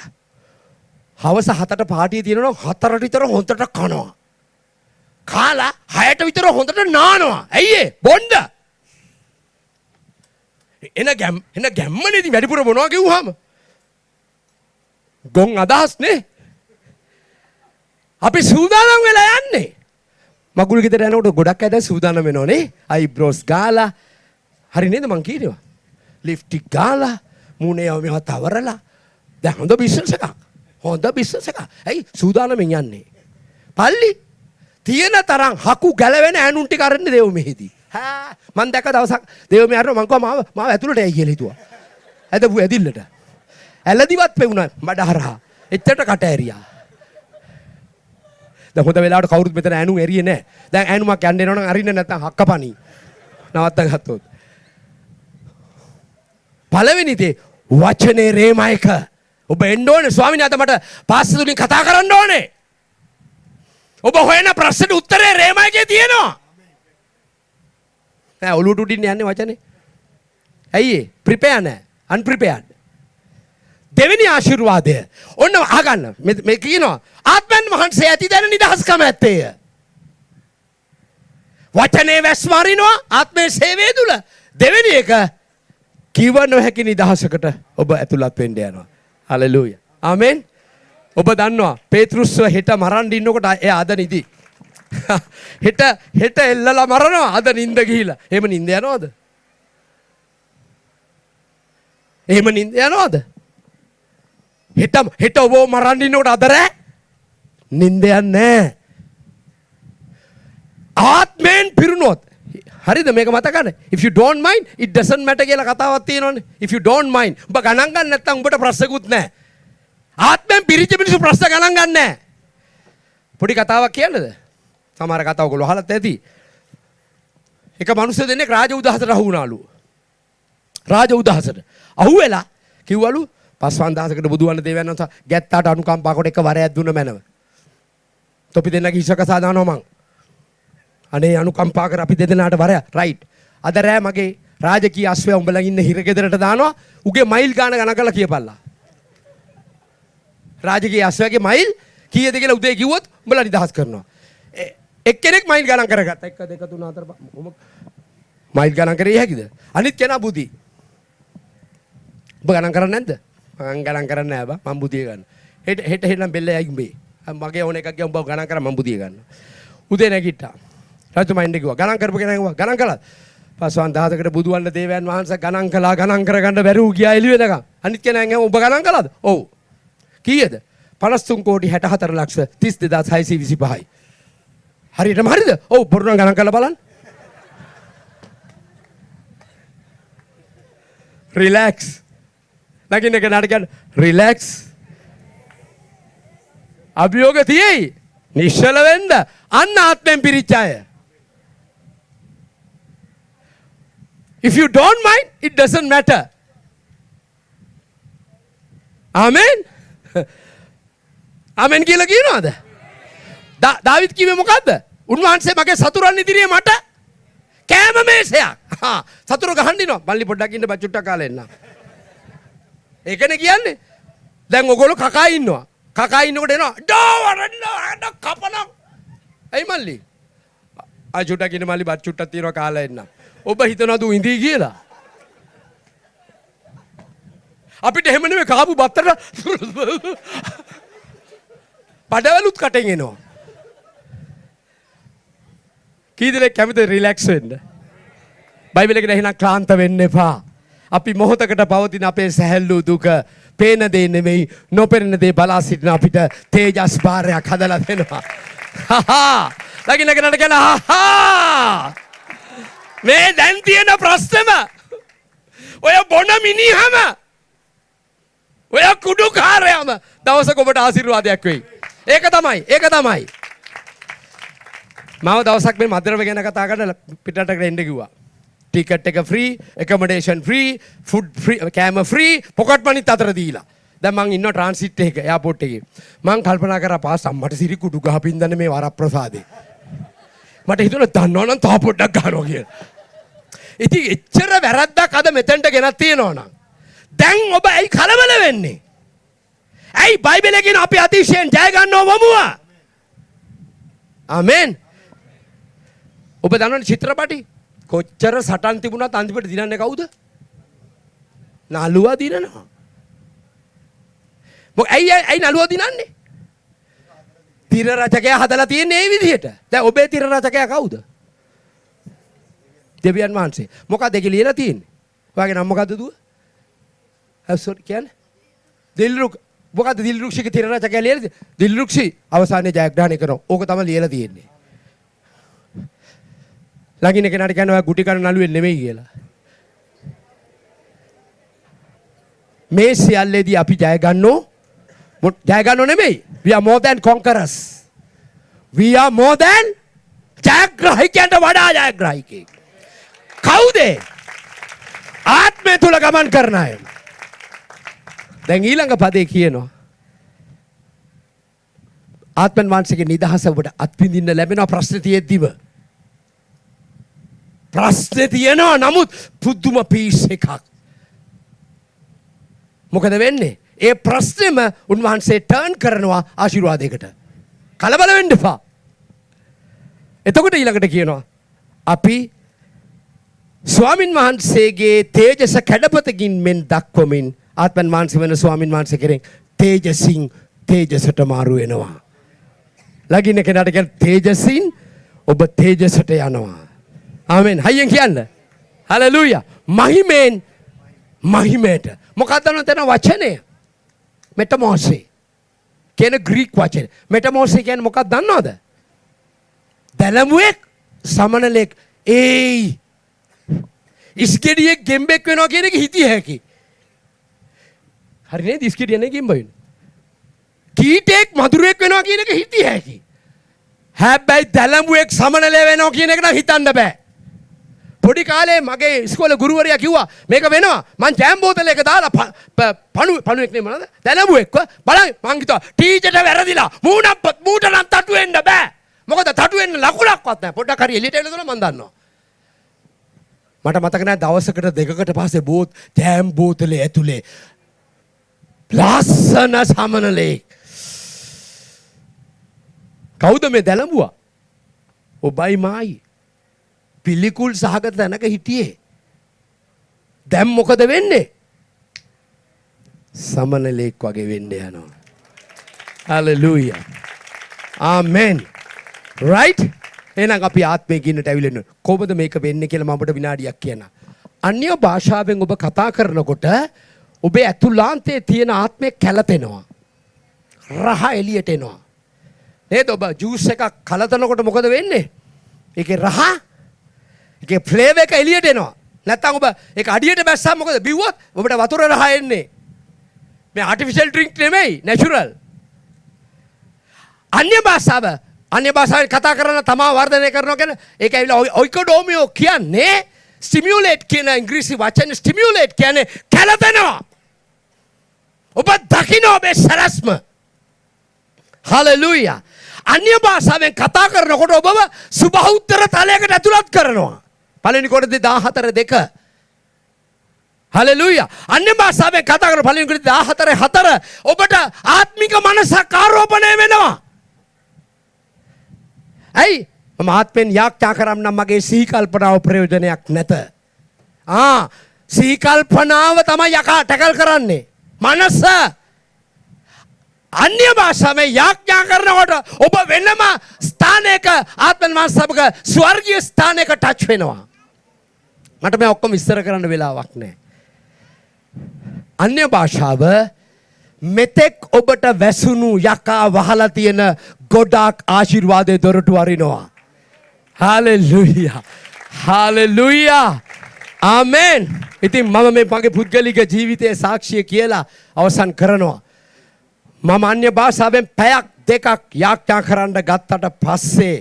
හවස 7ට පාටිය තියෙනවා 4ට විතර හොන්දට කනවා. කාලා 6ට විතර හොඳට නානවා. ඇයි ඒ? බොන්න. එන ගැම්මනේදී වැඩිපුර මොනවා කිව්වහම? ගොන් අදහස් නේ. අපි සූදානම් වෙලා යන්නේ. මගුල් ගෙදර යනකොට ගොඩක් අය දැන් සූදානම් වෙනවනේ. අයිබ්‍රෝස් ගාලා. හරි නේද මං කියනවා? ලිප්ස්ටික් ගාලා, මූණේ මේවා තවරලා. දැන් හොඳ බිස්නස් එකක්. හොඳ බිස්නස් එකක්. ඇයි සූදානම්ෙන් යන්නේ? පල්ලි තියෙන තරම් හකු ගැලවෙන ඈනුන් ටික අරන්නේ දේව මෙහිදී. මං දැක්ක දවසක් දේව මෙහි අරනවා මං කිව්වා මාව ඇතුළට ඇයි කියලා හිතුවා. ඇදපු ඇදිල්ලට. ඇලදිවත් පෙවුණා මඩ හරහා. එච්චරට කට ඇරියා. දැන් හොඳ වෙලාවට කවුරුත් මෙතන ඈනුන් ඇරියේ නැහැ. දැන් ඈනුමක් යන්න එනවනම් අරින්න නැත්නම් හක්කපණි. නවත්ත ගත්තොත්. පළවෙනි දේ වචනේ රේමයක. ඔබ එන්න ඕනේ ස්වාමීනි අද මට පාස්ස තුලින් කතා කරන්න ඕනේ. ඔබ හොයන ප්‍රශ්නෙට උත්තරේ රේමයකේ තියෙනවා. නෑ ඔලුවට උඩින් යන්නේ වචනේ. ඇයි ඒ? ප්‍රිපෙයාර් නෑ. අන්ප්‍රිපෙයාර්ඩ්. දෙවෙනි ආශිර්වාදය. ඔන්න අහගන්න. මේ කියනවා ආත්මයන් වහන්සේ ඇති දැන නිදහස්කම ඇත්තේය. වචනේ වැස්මාරිනවා ආත්මයේ සේවය තුල. දෙවෙනි එක කිව නොහැකි නිදහසකට ඔබ ඇතුළත් වෙන්න යනවා. හලෙලූයා. ආමෙන්. ඔබ දන්නවා පේතෘස්ව හෙට මරන්න ඉන්නකොට එයා අද නිදි. හෙට එල්ලලා මරනවා අද නිින්ද ගිහිලා. එහෙම නිින්ද යනවද? එහෙම නිින්ද යනවද? හෙට ඔබ මරන්න ඉන්නකොට අද රෑ නිින්ද යන්නේ නැහැ. ආත්මෙන් පිරුණොත් හරිද මේක මතකද? if you don't mind it doesn't matter කියලා කතාවක් තියෙනවනේ. if you don't mind ඔබ ගණන් ගන්න නැත්නම් උඹට ප්‍රශ්නකුත් නැහැ. ආත්මෙන් පිරිච්ච මිනිස්සු ප්‍රශ්න ගණන් ගන්න නැහැ. පොඩි කතාවක් කියන්නද? සමහර කතා ඔයගොල්ලෝ අහලත් ඇති. එක මිනිස්සු දෙන්නෙක් රාජ උදහසට අහු වුණාලු. රාජ උදහසට අහු වෙලා කිව්වලු 5000කට බුදුවන්න දේවයන් වහන්සේ ගැත්තාට අනුකම්පා කොට එක වරයක් දුන්න මැනව. තොපි දෙන්නගේ හිසකසා දානවා මං. අනේ අනුකම්පා කර අපි දෙදෙනාට වරයක්. රයිට්. අද රෑ මගේ රාජකීය අශ්වය උඹලා ඉන්න හිරගෙදරට දානවා. උගේ මයිල් ගාන ගණන් කරලා කියපල්ලා. රාජකීය අශ්වයාගේ මයිල් කීයද කියලා උදේ කිව්වොත් උඹලා නිදහස් කරනවා. එක්කෙනෙක් මයිල් ගණන් කරගත්තා. 1 2 3 4 මයිල් ගණන් කරේ හැකිද? අනිත් කෙනා බුදි. ඔබ ගණන් කරන්නේ නැද්ද? මම ගණන් කරන්නේ නැහැ බා. මම බුදිය ගන්න. හෙට නම් බෙල්ල යයි උඹේ. මගේ ඕන එකක් ගියා උඹ ගණන් කරා මම බුදිය ගන්නවා. උදේ නැගිට්ටා. රජතුමා ඉන්න කිව්වා ගණන් කරපු කෙනා කිව්වා ගණන් කළා. 5000කට බුදුවන්න දේවයන් වහන්සේ ගණන් කළා ගණන් කරගන්න බැරි වූ ගියා එළිය වෙනකම්. අනිත් කෙනා ගියා ඔබ ගණන් කළාද? ඔව්. කීයද? 53 කෝටි 64 ලක්ෂ 32625යි. හරියටම හරිද? ඔව් බොරු නම් ගණන් කරලා බලන්න. රිලැක්ස්. නගින්න කෙනාට කියන්න රිලැක්ස්. අභියෝග තියෙයි. නිශ්චල වෙන්න. අන්න ආත්මෙන් පිරිච්ච අය. If you don't mind, it doesn't matter. Amen. Amen කියලා කියනවාද? දාවිත් කිව්වේ මොකද්ද? උන්වහන්සේ මගේ සතුරන් ඉදිරියේ මට කෑම මේසයක්. සතුරු ගහන්න දිනවා. මල්ලි පොඩ්ඩක් ඉන්න බා චුට්ටක් කාලා එන්න. ඒකනේ කියන්නේ. දැන් ඔයගොල්ලෝ කකා ඉන්නවා. කකා ඉන්නකොට එනවා. ඩෝවරන්න කපනම්. ඇයි මල්ලි? ආ චුට්ටක් ඉන්න මල්ලි බත් චුට්ටක් තියනවා කාලා එන්න. ඔබ හිතනවද ඉඳී කියලා? අපිට එහෙම නෙමෙයි කාපු බත්තර පඩවලුත් කටෙන් එනවා. කී දෙනෙක් කැමතිද රිලැක්ස් වෙන්න? බයිබල් එකේ එහෙනම් ක්ලාන්ත වෙන්න එපා. අපි මොහොතකට පවතින අපේ සැහැල්ලු දුක පේන දේ නෙමෙයි නොපෙනෙන දේ බලා සිටින අපිට තේජස් භාරයක් හදලා දෙනවා. ලගිනකනට කියන මේ දැන් තියෙන ප්‍රශ්නම ඔය බොන මිනිහම ඔය කුඩුකාරයම දවසක ඔබට ආශිර්වාදයක් වෙයි. ඒක තමයි. මම දවසක් මේ මද්ද්‍රව්‍ය ගැන කතා කරලා පිටරටකට එන්න කිව්වා. ටිකට් එක ෆ්‍රී, ඇකොමඩේෂන් ෆ්‍රී, ෆුඩ් ෆ්‍රී, කෑම ෆ්‍රී, පොකට් මනිත් අතර දීලා. දැන් මං ඉන්නවා ට්‍රාන්සිට් එකක එයාපෝට් එකේ. මං කල්පනා කරා පාස් අම්මට සිරි කුඩු ගහපින්දන්නේ මේ වරප්‍රසාදේ. මට හිතුණා දන්නවනම් තා පොඩ්ඩක් ගන්නවා කියලා. ඉතින් එච්චර වැරද්දක් අද මෙතෙන්ට ගෙනත් තියෙනවා නම් දැන් ඔබ ඇයි කලබල වෙන්නේ? ඇයි බයිබලයේ කියන අපි අතිශයින් ජය ගන්නව වමුවා? ආමෙන්. ඔබ දන්නවනේ චිත්‍රපටි කොච්චර සටන් තිබුණත් අන්තිමට දිනන්නේ කවුද? නළුවා දිනනවා. මොකද ඇයි නළුවා දිනන්නේ? තිර රචකයා හදලා තියෙන්නේ මේ විදිහට. දැන් ඔබේ තිර රචකයා කවුද? දෙවියන් වහන්සේ. මොකක්ද ඒක ලියලා තියෙන්නේ? ඔයාගේ නම මොකද්ද දුව? සෝරි කියන්නේ? දිල්රුක්. මොකද්ද දිල්රුක්ෂිගේ තිර රචකයා ලියලා? දිල්රුක්ෂි අවසානයේ ජයග්‍රහණය කරනවා. ඕක තමයි ලියලා තියෙන්නේ. ළඟින් කෙනාට කියනවා ඔයා ගුටි කන නළුවෙක් නෙමෙයි කියලා. මේ සියල්ලේදී අපි ජය ගන්නෝ නෙමෙයි. We are more than conquerors. We are more than ජයග්‍රාහකයන්ට වඩා ජයග්‍රාහකයෙක්. කවුද? ආත්මය තුල ගමන් කරන අය. දැන් ඊළඟ පදේ කියනවා ආත්මන් වහන්සේගේ නිදහස ඔබට අත්විඳින්න ලැබෙනවා ප්‍රශ්න තියෙද්දිව. ප්‍රශ්න තියෙනවා නමුත් පුදුම පීස් එකක්. මොකද වෙන්නේ? ඒ ප්‍රශ්නෙම උන්වහන්සේ ටර්න් කරනවා ආශිර්වාදයකට. කලබල වෙන්න එපා. එතකොට ඊළඟට කියනවා අපි ස්වාමින් වහන්සේගේ තේජස කැඩපතකින් මෙන් දක්වමින් ආත්මන් වහන්සේ වෙන ස්වාමින් වහන්සේ කෙරෙන් තේජසින් තේජසට මාරු වෙනවා. ළඟින් කෙනාට කියන තේජසින් ඔබ තේජසට යනවා. ආමෙන්. හයියෙන් කියන්න. හලෙලූයා. මහිමෙන් මහිමයට. මොකක්ද නතන වචනය? මෙටමෝසේ කියන ග්‍රීක වචන. මෙටමෝසේ කියන්නේ මොකක්ද දන්නවද? දැලමුවෙක් සමනලෙක් ඉස්කෙඩියෙක් ගෙම්බෙක් වෙනවා කියන එක හිතිය හැකි. හරි නේද? ඉස්කෙඩියනේ ගෙම්බ වෙන්නේ. කීටෙක් මధుරෙක් වෙනවා කියන එක හිතිය හැකි. හැබැයි දැලමුවෙක් සමනලේ වෙනවා කියන එක නම් හිතන්න බෑ. පොඩි කාලේ මගේ ඉස්කෝලේ ගුරුවරයා කිව්වා මේක වෙනවා මං ජෑම් බෝතලයක දාලා පණුවෙක් නේ මොනවද දැලමුවෙක්ව බලන්න මං හිතුවා ටීචර්ට වැරදිලා මූට නම් තටු වෙන්න බෑ මොකද තටු වෙන්න ලකුණක්වත් නැහැ පොඩ්ඩක් හරි එළියට එන්න දුන්නා මං දන්නවා මට මතක නැහැ දවසකට දෙකකට පස්සේ ජෑම් බෝතලේ ඇතුලේ ලස්සන සමනලේ කවුද මේ දැලමුවා ඔබයි මායි පිළිකුල් සහගත තැනක හිටියේ. දැන් මොකද වෙන්නේ? සමනලෙක් වගේ වෙන්න යනවා. හලෙලූයා. ආමෙන්. රයිට්? එහෙනම් අපි ආත්මයේ ගින්නට ඇවිල්ලා ඉන්න. කොහොමද මේක වෙන්නේ කියලා මම ඔබට විනාඩියක් කියන්නම්. අන්‍ය භාෂාවෙන් ඔබ කතා කරනකොට ඔබේ ඇතුළාන්තයේ තියෙන ආත්මය කැළපෙනවා. රහ එළියට එනවා. නේද? ඔබ ජූස් එකක් කලතනකොට මොකද වෙන්නේ? ඒකේ රහ ඒකේ ෆ්ලේවර් එක එළියට එනවා. නැත්තම් ඔබ ඒක අඩියට බැස්සම මොකද? බිව්වොත් ඔබට වතුර රහ එන්නේ. මේ ආටිෆිෂල් ඩ්‍රින්ක් නෙමෙයි, නැචරල්. අන්‍ය භාෂාවෙන් කතා කරන තමා වර්ධනය කරනවා කියන ඒක ඇවිල්ලා ඔයිකොඩෝමියෝ කියන්නේ ස්ටිමියුලේට් කියන ඉංග්‍රීසි වචන ස්ටිමියුලේට් කියන්නේ කැළපෙනවා. ඔබ දකින්න ඔබේ සරස්ම. හලෙලූයා. අන්‍ය භාෂාවෙන් කතා කරනකොට ඔබව සුබහුත්තර තලයකට ඇතුළත් කරනවා. පළවෙනි කොටසේ 14:2. හලෙලූයා. අන්‍ය භාෂාවෙන් කතා කරන පළවෙනි කොටසේ 14:4 ඔබට ආත්මික මනසක් ආරෝපණය වෙනවා. ඇයි? මම ආත්මෙන් යාඥා කරම් නම් මගේ සිහි කල්පනාව ප්‍රයෝජනයක් නැත. සිහි කල්පනාව තමයි යකා ටැකල් කරන්නේ. මනස අන්‍ය භාෂාවෙන් යාඥා කරනකොට ඔබ වෙනම ස්ථානයක ආත්මන් වහන්සේක ස්වර්ගීය ස්ථානයක ටච් වෙනවා. මට මේ ඔක්කොම විස්තර කරන්න වෙලාවක් නැහැ. අන්‍ය භාෂාව මෙතෙක් ඔබට වැසුණු යකා වහලා තියෙන ගොඩාක් ආශිර්වාදයේ දොරටු අරිනවා. හalleluya. හalleluya. ආමෙන්. ඉතින් මම මේ මගේ පුද්ගලික ජීවිතයේ සාක්ෂිය කියලා අවසන් කරනවා. මම අන්‍ය භාෂාවෙන් පැයක් දෙකක් යාඥා කරන්න ගත්තට පස්සේ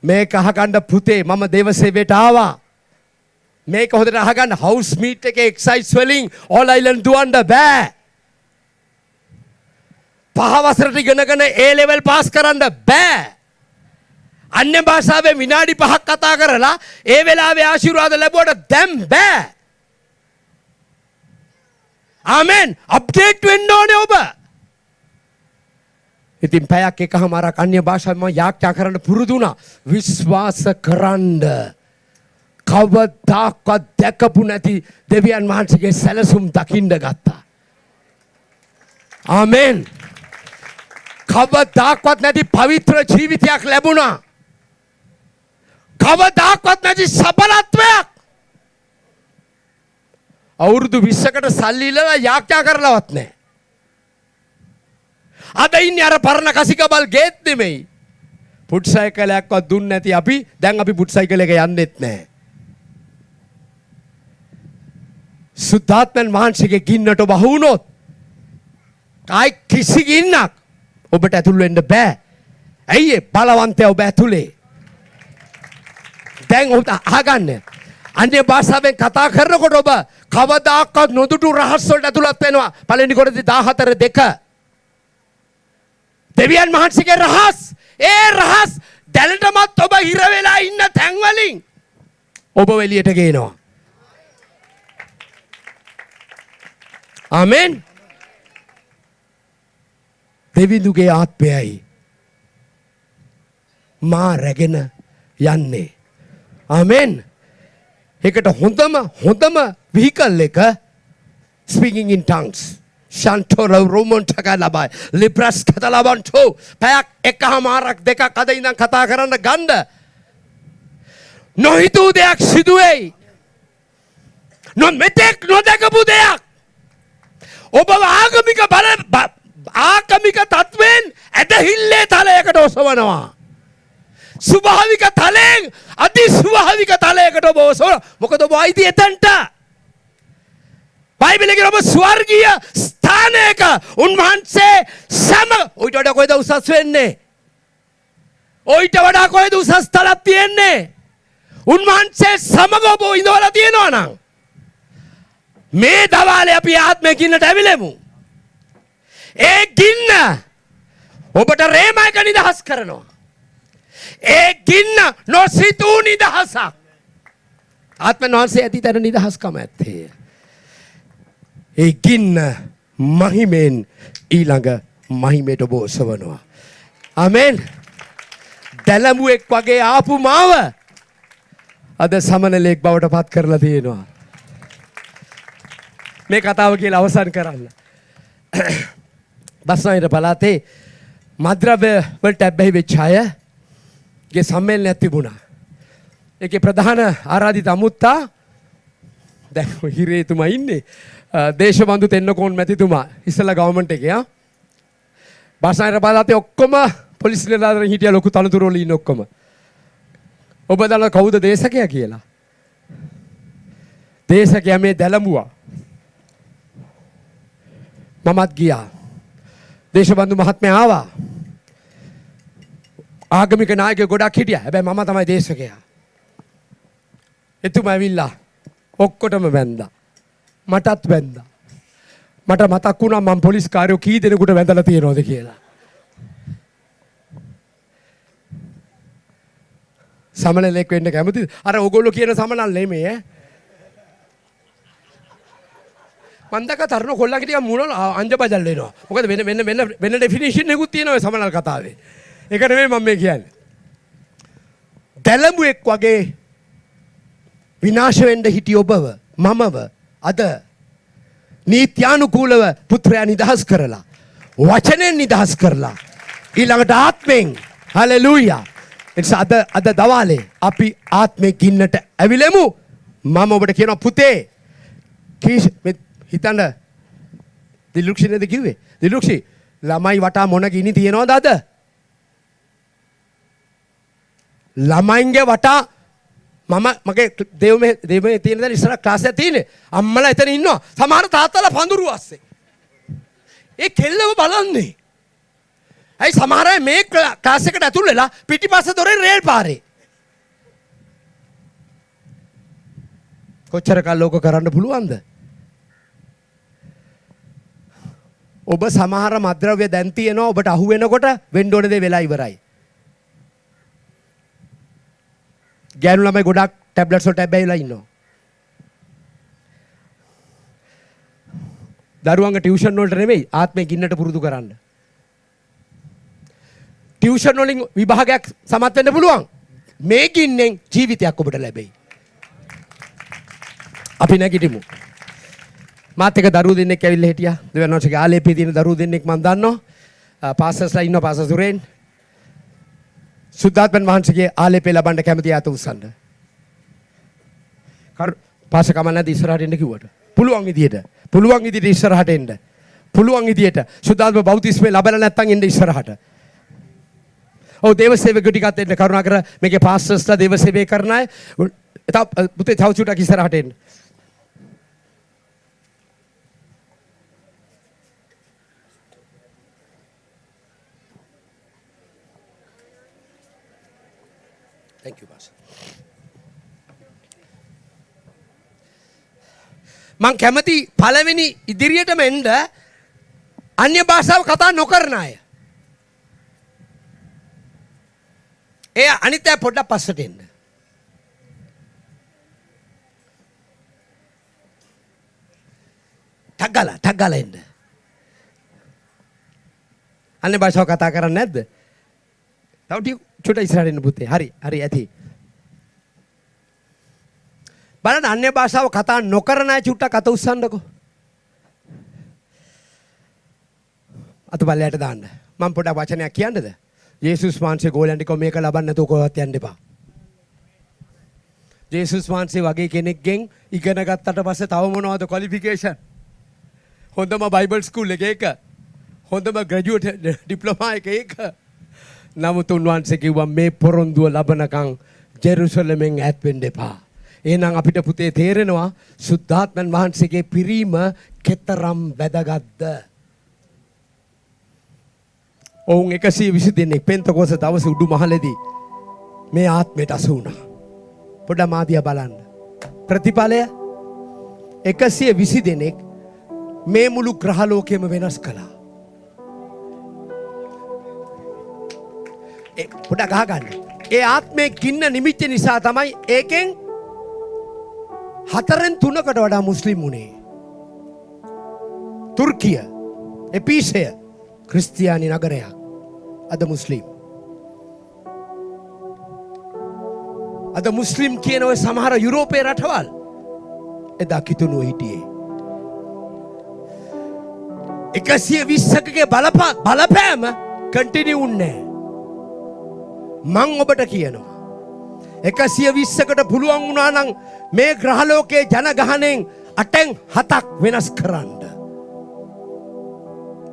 මේක අහගන්න පුතේ මම දේව සේවයට ආවා. මේක හොඳට අහගන්න හවුස් මීට් එකේ එක්සයිස් වලින් ඕල් අයිලන්ඩ් දුවන්න බෑ. 5 වසරට ඉගෙනගෙන A level පාස් කරන්න බෑ. අන්‍ය භාෂාවෙන් විනාඩි 5ක් කතා කරලා ඒ වෙලාවේ ආශිර්වාද ලැබුවට දැන් බෑ. ආමෙන්. අප්ඩේට් වෙන්න ඕනේ ඔබ. ඉතින් පැයක් එකමාරක් අන්‍ය භාෂාවෙන් මම යාඥා කරන්න පුරුදු වුණා. විශ්වාස කරන්න. කවදාකවත් දැකපු නැති දෙවියන් වහන්සේගේ සැලසුම් දකින්න ගත්තා. ආමෙන්. කවදාකවත් නැති පවිත්‍ර ජීවිතයක් ලැබුණා. කවදාකවත් නැති සබලත්වයක්. අවුරුදු 20කට සල්ලි ඉල්ලලා යාඥා කරලවත් නැහැ. අද ඉන්නේ අර පරණ කසිකබල් ගේත් නෙමෙයි. පුට් සයිකලයක්වත් දුන්නේ නැති අපි දැන් අපි පුට් සයිකල් එක යන්නෙත් නැහැ. සුද්ධාත්මන් වහන්සේගේ ගින්නට ඔබ අහු වුණොත් කායි කිසි ගින්නක් ඔබට ඇතුල් වෙන්න බෑ. ඇයි ඒ බලවන්තයා ඔබ ඇතුලේ. දැන් ඔබ අහගන්න. අන්‍ය භාෂාවෙන් කතා කරනකොට ඔබ කවදාකවත් නොදුටු රහස් වලට ඇතුළත් වෙනවා. පළවෙනි කොරින්ති 14:2. දෙවියන් වහන්සේගේ රහස්, ඒ රහස් දැනටමත් ඔබ හිර වෙලා ඉන්න තැන් වලින් ඔබ එළියට ගේනවා. ආමෙන්. දෙවිඳුගේ ආත්මයයි මා රැගෙන යන්නේ. ආමෙන්. ඒකට හොඳම vehicle එක speaking in tongues. ශාන්තෝ රෝමන් ටකලබයි ලිබ්‍රස් කතලබන්ටෝ පැයක් එකමාරක් දෙකක් අද ඉඳන් කතා කරන්න ගන්න. නොහිතූ දෙයක් සිදු වෙයි. නොමෙතෙක් නොදකපු දෙයක්. ඔබ ආගමික තත්වෙන් ඇදහිල්ලේ තලයකට ඔසවනවා. ස්වභාවික තලයෙන් අති ස්වභාවික තලයකට ඔබ ඔසවනවා. මොකද ඔබ අයිති එතනට. බයිබලයේ කියන ඔබ ස්වර්ගීය ස්ථානයක උන්වහන්සේ සම ඔයිට වඩා කොහෙද උසස් වෙන්නේ? ඔයිට වඩා කොහෙද උසස් තලක් තියෙන්නේ? උන්වහන්සේ සමග ඔබ ඉඳවලා තියෙනවා නම් මේ දවාලේ අපි ආත්මය ගින්නට ඇවිලෙමු. ඒ ගින්න ඔබට රේමයක නිදහස් කරනවා. ඒ ගින්න නොසිතූ නිදහසක්. ආත්මයන් වහන්සේ ඇති තැන නිදහස්කම ඇත්තේ. ඒ ගින්න මහිමෙන් ඊළඟ මහිමයට ඔබ ඔසවනවා. ආමෙන්. දැලමුවෙක් වගේ ආපු මාව අද සමනලෙක් බවට පත් කරලා තියෙනවා. මේ කතාව කියලා අවසන් කරන්න. බස්නාහිර පළාතේ මද්‍රව්‍ය වලට ඇබ්බැහි වෙච්ච අයගේ සම්මේලනයක් තිබුණා. ඒකේ ප්‍රධාන ආරාධිත අමුත්තා දැන් හිරේ තුමා ඉන්නේ. දේශබන්දු තෙන්නකෝන් මැතිතුමා ඉස්සලා ගවර්න්මන්ට් එකේ බස්නාහිර පළාතේ ඔක්කොම පොලිස් නිලධාරීන් හිටියා ලොකු තනතුරු වල ඉන්න ඔක්කොම. ඔබ දන්නවා කවුද දේශකයා කියලා? දේශකයා මේ දැලඹුවා. මමත් ගියා. දේශබන්දු මහත්මයා ආවා. ආගමික නායකයෝ ගොඩක් හිටියා. හැබැයි මම තමයි දේශකයා. එතුමා ඇවිල්ලා ඔක්කොටම වැන්දා. මටත් වැන්දා. මට මතක් වුණා මම පොලිස් කාර්යෝ කී දෙනෙකුට වැඳලා තියෙනවද කියලා. සමනලෙක් වෙන්න කැමතිද? අර ඕගොල්ලෝ කියන සමනල් නෙමෙයි ඈ. මන්දක තරණ කොල්ලන්ගේ ටික මුණ අංජබජල් වෙනවා. මොකද වෙන ඩෙෆිනිෂන් එකකුත් තියෙනවා සමනල් කතාවේ. ඒක නෙමෙයි මම මේ කියන්නේ. දැලඹුවෙක් වගේ විනාශ වෙන්න හිටි ඔබව මමව අද නීත්‍යානුකූලව පුත්‍රයා නිදහස් කරලා වචනෙන් නිදහස් කරලා ඊළඟට ආත්මෙන් හලෙලූයා. එනිසා අද දවාලේ අපි ආත්මේ ගින්නට ඇවිලෙමු. මම ඔබට කියනවා පුතේ හිතන්න දිලුක්ෂි නේද කිව්වේ? දිලුක්ෂි ළමයි වටා මොන ගිනි තියනවද අද? ළමයින්ගේ වටා මගේ දෙවමේ තියෙන දැන් ඉස්සර ක්ලාස් එකක් තියෙන්නේ. අම්මලා එතන ඉන්නවා. සමහර තාත්තලා පඳුරු අස්සේ. ඒ කෙල්ලව බලන්නේ. ඇයි සමහර අය මේ ක්ලාස් එකට ඇතුල් වෙලා පිටිපස්ස දොරේ රේල් පාරේ. කොච්චර කල් ලෝක කරන්න පුළුවන්ද? ඔබ සමහර මද්‍රව්‍ය දැන් තියෙනවා ඔබට අහු වෙනකොට වෙන්න ඕන දේ වෙලා ඉවරයි. ගෑනු ළමයි ගොඩක් ටැබ්ලට්ස් වලට ඇබ්බැහිලා ඉන්නවා. දරුවන්ගේ ටියුෂන් වලට නෙමෙයි ආත්මේ ගින්නට පුරුදු කරන්න. ටියුෂන් වලින් විභාගයක් සමත් වෙන්න පුළුවන්. මේ ගින්නෙන් ජීවිතයක් ඔබට ලැබෙයි. අපි නැගිටිමු. මාත් එක දරුවෝ දෙන්නෙක් ඇවිල්ලා හිටියා. දෙවනෝසගේ ආලේපේ තියෙන දරුවෝ දෙන්නෙක් මම දන්නවා. පාසස්ලා ඉන්නවා පාසස් සුරේන්. සුද්ධාත්මන් වහන්සේගේ ආලේපේ ලබන්න කැමති ආත උස්සන්න. පාස කම නැද්ද ඉස්සරහට එන්න කිව්වට. පුළුවන් විදියට. පුළුවන් විදියට ඉස්සරහට එන්න. පුළුවන් විදියට සුද්ධාත්ම බෞතිස්මේ ලැබලා නැත්නම් එන්න ඉස්සරහට. ඔව් දේව සේවකයෝ ටිකත් එන්න කරුණාකර මේකේ පාස්ටර්ස්ලා දේව සේවය කරන අය පුතේ තව චුට්ටක් ඉස්සරහට එන්න. Thank you, Pastor. මං කැමති පළවෙනි ඉදිරියටම එන්න අන්‍ය භාෂාව කතා නොකරන අය. ඒ අනිත් අය පොඩ්ඩක් පස්සට එන්න. ටග්ගල එන්න. අන්‍ය භාෂාව කතා කරන්නේ නැද්ද? තව ටික චුට්ට ඉස්සරහට එන්න පුතේ. හරි ඇති. බලන්න අන්‍ය භාෂාව කතා නොකරන අය චුට්ටක් අත උස්සන්නකෝ. අත බලයට දාන්න. මම පොඩක් වචනයක් කියන්නද? යේසුස් වහන්සේ ගෝලයන්ට කිව්වා මේක ලබන්න නැතුව කොහෙවත් යන්න එපා. යේසුස් වහන්සේ වගේ කෙනෙක්ගෙන් ඉගෙන ගත්තට පස්සේ තව මොනවද ක්වොලිෆිකේෂන්? හොඳම බයිබල් ස්කූල් එක. හොඳම ග්‍රැජුවේට් ඩිප්ලෝමා එක. නමුත් උන්වහන්සේ කිව්වා මේ පොරොන්දුව ලබනකම් ජෙරුසලමෙන් ඈත් වෙන්න එපා. එහෙනම් අපිට පුතේ තේරෙනවා සුද්ධාත්මන් වහන්සේගේ පිරීම කෙතරම් වැදගත්ද? ඔවුන් 120 දෙනෙක් පෙන්තකොස්ත දවස් උඩු මහලේදී මේ ආත්මයට අසු වුණා. පොඩ්ඩක් මාදියා බලන්න. ප්‍රතිඵලය 120 දෙනෙක් මේ මුළු ග්‍රහ ලෝකෙම වෙනස් කළා. පොඩ්ඩක් අහගන්න. ඒ ආත්මේ ගින්න නිමිච්ච නිසා තමයි ඒකෙන් 4/3කට වඩා මුස්ලිම් වුණේ. තුර්කිය, එපිසය ක්‍රිස්තියානි නගරයක්. අද මුස්ලිම්. අද මුස්ලිම් කියන ඔය සමහර යුරෝපයේ රටවල් එදා කිතුණුව හිටියේ. 120කගේ බලපෑම කන්ටිනියු වුණේ. මං ඔබට කියනවා 120කට පුළුවන් වුණා නම් මේ ග්‍රහලෝකයේ ජනගහණයෙන් 8න් 7ක් වෙනස් කරන්න.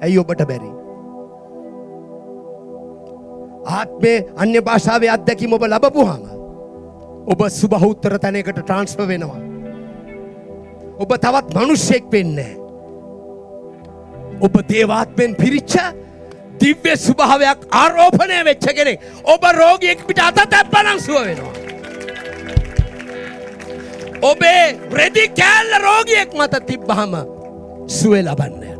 ඇයි ඔබට බැරි? ආත්මේ අන්‍ය භාෂාවේ අත්දැකීම ඔබ ලැබපුවාම ඔබ සුබහුත්තර තැනකට ට්‍රාන්ස්ෆර් වෙනවා. ඔබ තවත් මිනිසෙක් වෙන්නේ. ඔබ දේවාත්මෙන් පිරිච්ච දිව්‍ය ස්වභාවයක් ආරෝපණය වෙච්ච කෙනෙක්. ඔබ රෝගියෙක් පිට අත තැබ්බනම් සුව වෙනවා. ඔබේ රෙදි කෑල්ල රෝගියෙක් මත තිබ්බහම සුවේ ලබන්න යනවා.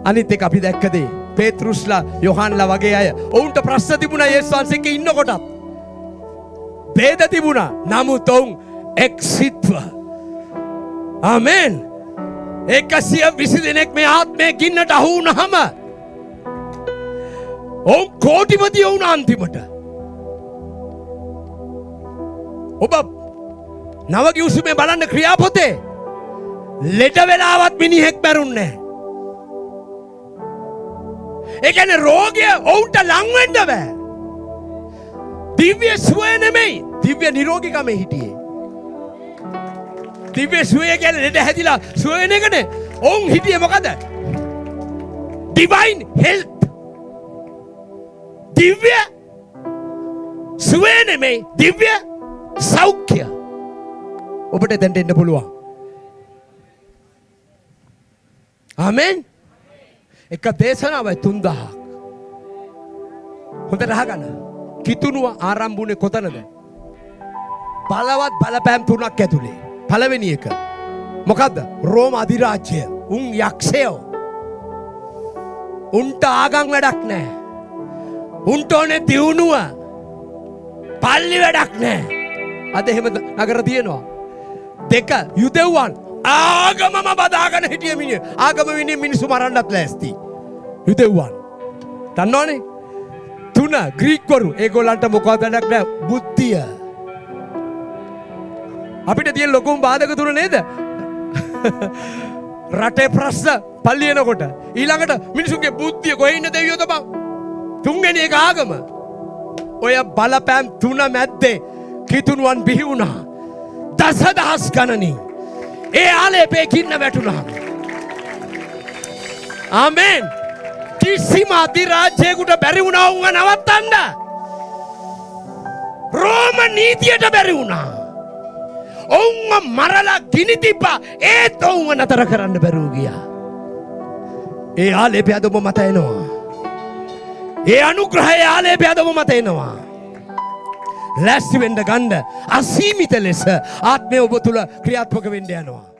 අනිත් එක අපි දැක්කදේ පේතෘස්ලා යොහන්ලා වගේ අය ඔවුන්ට ප්‍රශ්න තිබුණා යේසුස් වහන්සේගේ ඉන්නකොටත්. ભેද තිබුණා. නමුත් ඔවුන් එක්සිත්ව. ආමෙන්. 120 දෙනෙක් මේ ආත්මයේ ගින්නට අහු වුණාම ඔවුන් කෝටිපති වුණා අන්තිමට. ඔබ නවගි උසුමේ බලන්න ක්‍රියාපොතේ ලෙඩ වෙලාවත් මිනිහෙක් මැරුන්නේ නැහැ. ඒ කියන්නේ රෝගය ඔවුන්ට ලං වෙන්න බෑ. දිව්‍ය සුවය නෙමෙයි දිව්‍ය නිරෝගීකමේ හිටියේ. දිව්‍ය සුවය කියන්නේ ලෙඩ හැදිලා සුව වෙන එකනේ. ඔවුන් හිටියේ මොකද? divine health. දිව්‍ය සුවය නෙමෙයි දිව්‍ය සෞඛ්‍ය. ඔබට දැන් දෙන්න පුළුවන්. ආමෙන්. එක දේශනාවයි 3000ක්. හොඳට අහගන්න. කිතුණුව ආරම්භුනේ කොතනද? බලවත් බලපෑම් තුනක් ඇතුලේ. පළවෙනි එක මොකද්ද? රෝම අධිරාජ්‍ය. උන් යක්ෂයෝ. උන්ට ආගම් වැඩක් නැහැ. උන්ට ඕනේ දියුණුව. පල්ලි වැඩක් නැහැ. අද එහෙම නගර තියෙනවා. දෙක යුදෙව්වන් ආගමම බදාගෙන හිටිය මිනිහ. ආගම විනේ මිනිස්සු මරන්නත් ලෑස්ති. යුදෙව්වන්. දන්නවනේ? 3 ග්‍රීක්වරු ඒගොල්ලන්ට මොකවද වැඩක් නෑ බුද්ධිය. අපිට තියෙන ලොකුම බාධක තුන නේද? රටේ ප්‍රශ්න පල්ලියනකොට ඊළඟට මිනිසුන්ගේ බුද්ධිය කොහේ ඉන්න දෙවියෝ තමයි. තුන්වෙනි එක ආගම. ඔය බලපෑම් තුන මැද්දේ කිතුණුවන් බිහි වුණා. දසදහස් ගණනින් ඒ ආලේපේ කින්න වැටුණා. ආමෙන්. කිසිම අධිරාජ්‍යයකට බැරි වුණා උන්ව නවත්තන්න. රෝම නීතියට බැරි වුණා. ඔවුන්ව මරලා ගිනි තිබ්බා. ඒත් ඔවුන්ව නතර කරන්න බැරුව ගියා. ඒ ආලේපය අද ඔබ මත එනවා. ඒ අනුග්‍රහය ආලේපය අද ඔබ මත එනවා. ලැස්ති වෙන්න ගන්න අසීමිත ලෙස ආත්මය ඔබ තුල ක්‍රියාත්මක වෙන්න යනවා.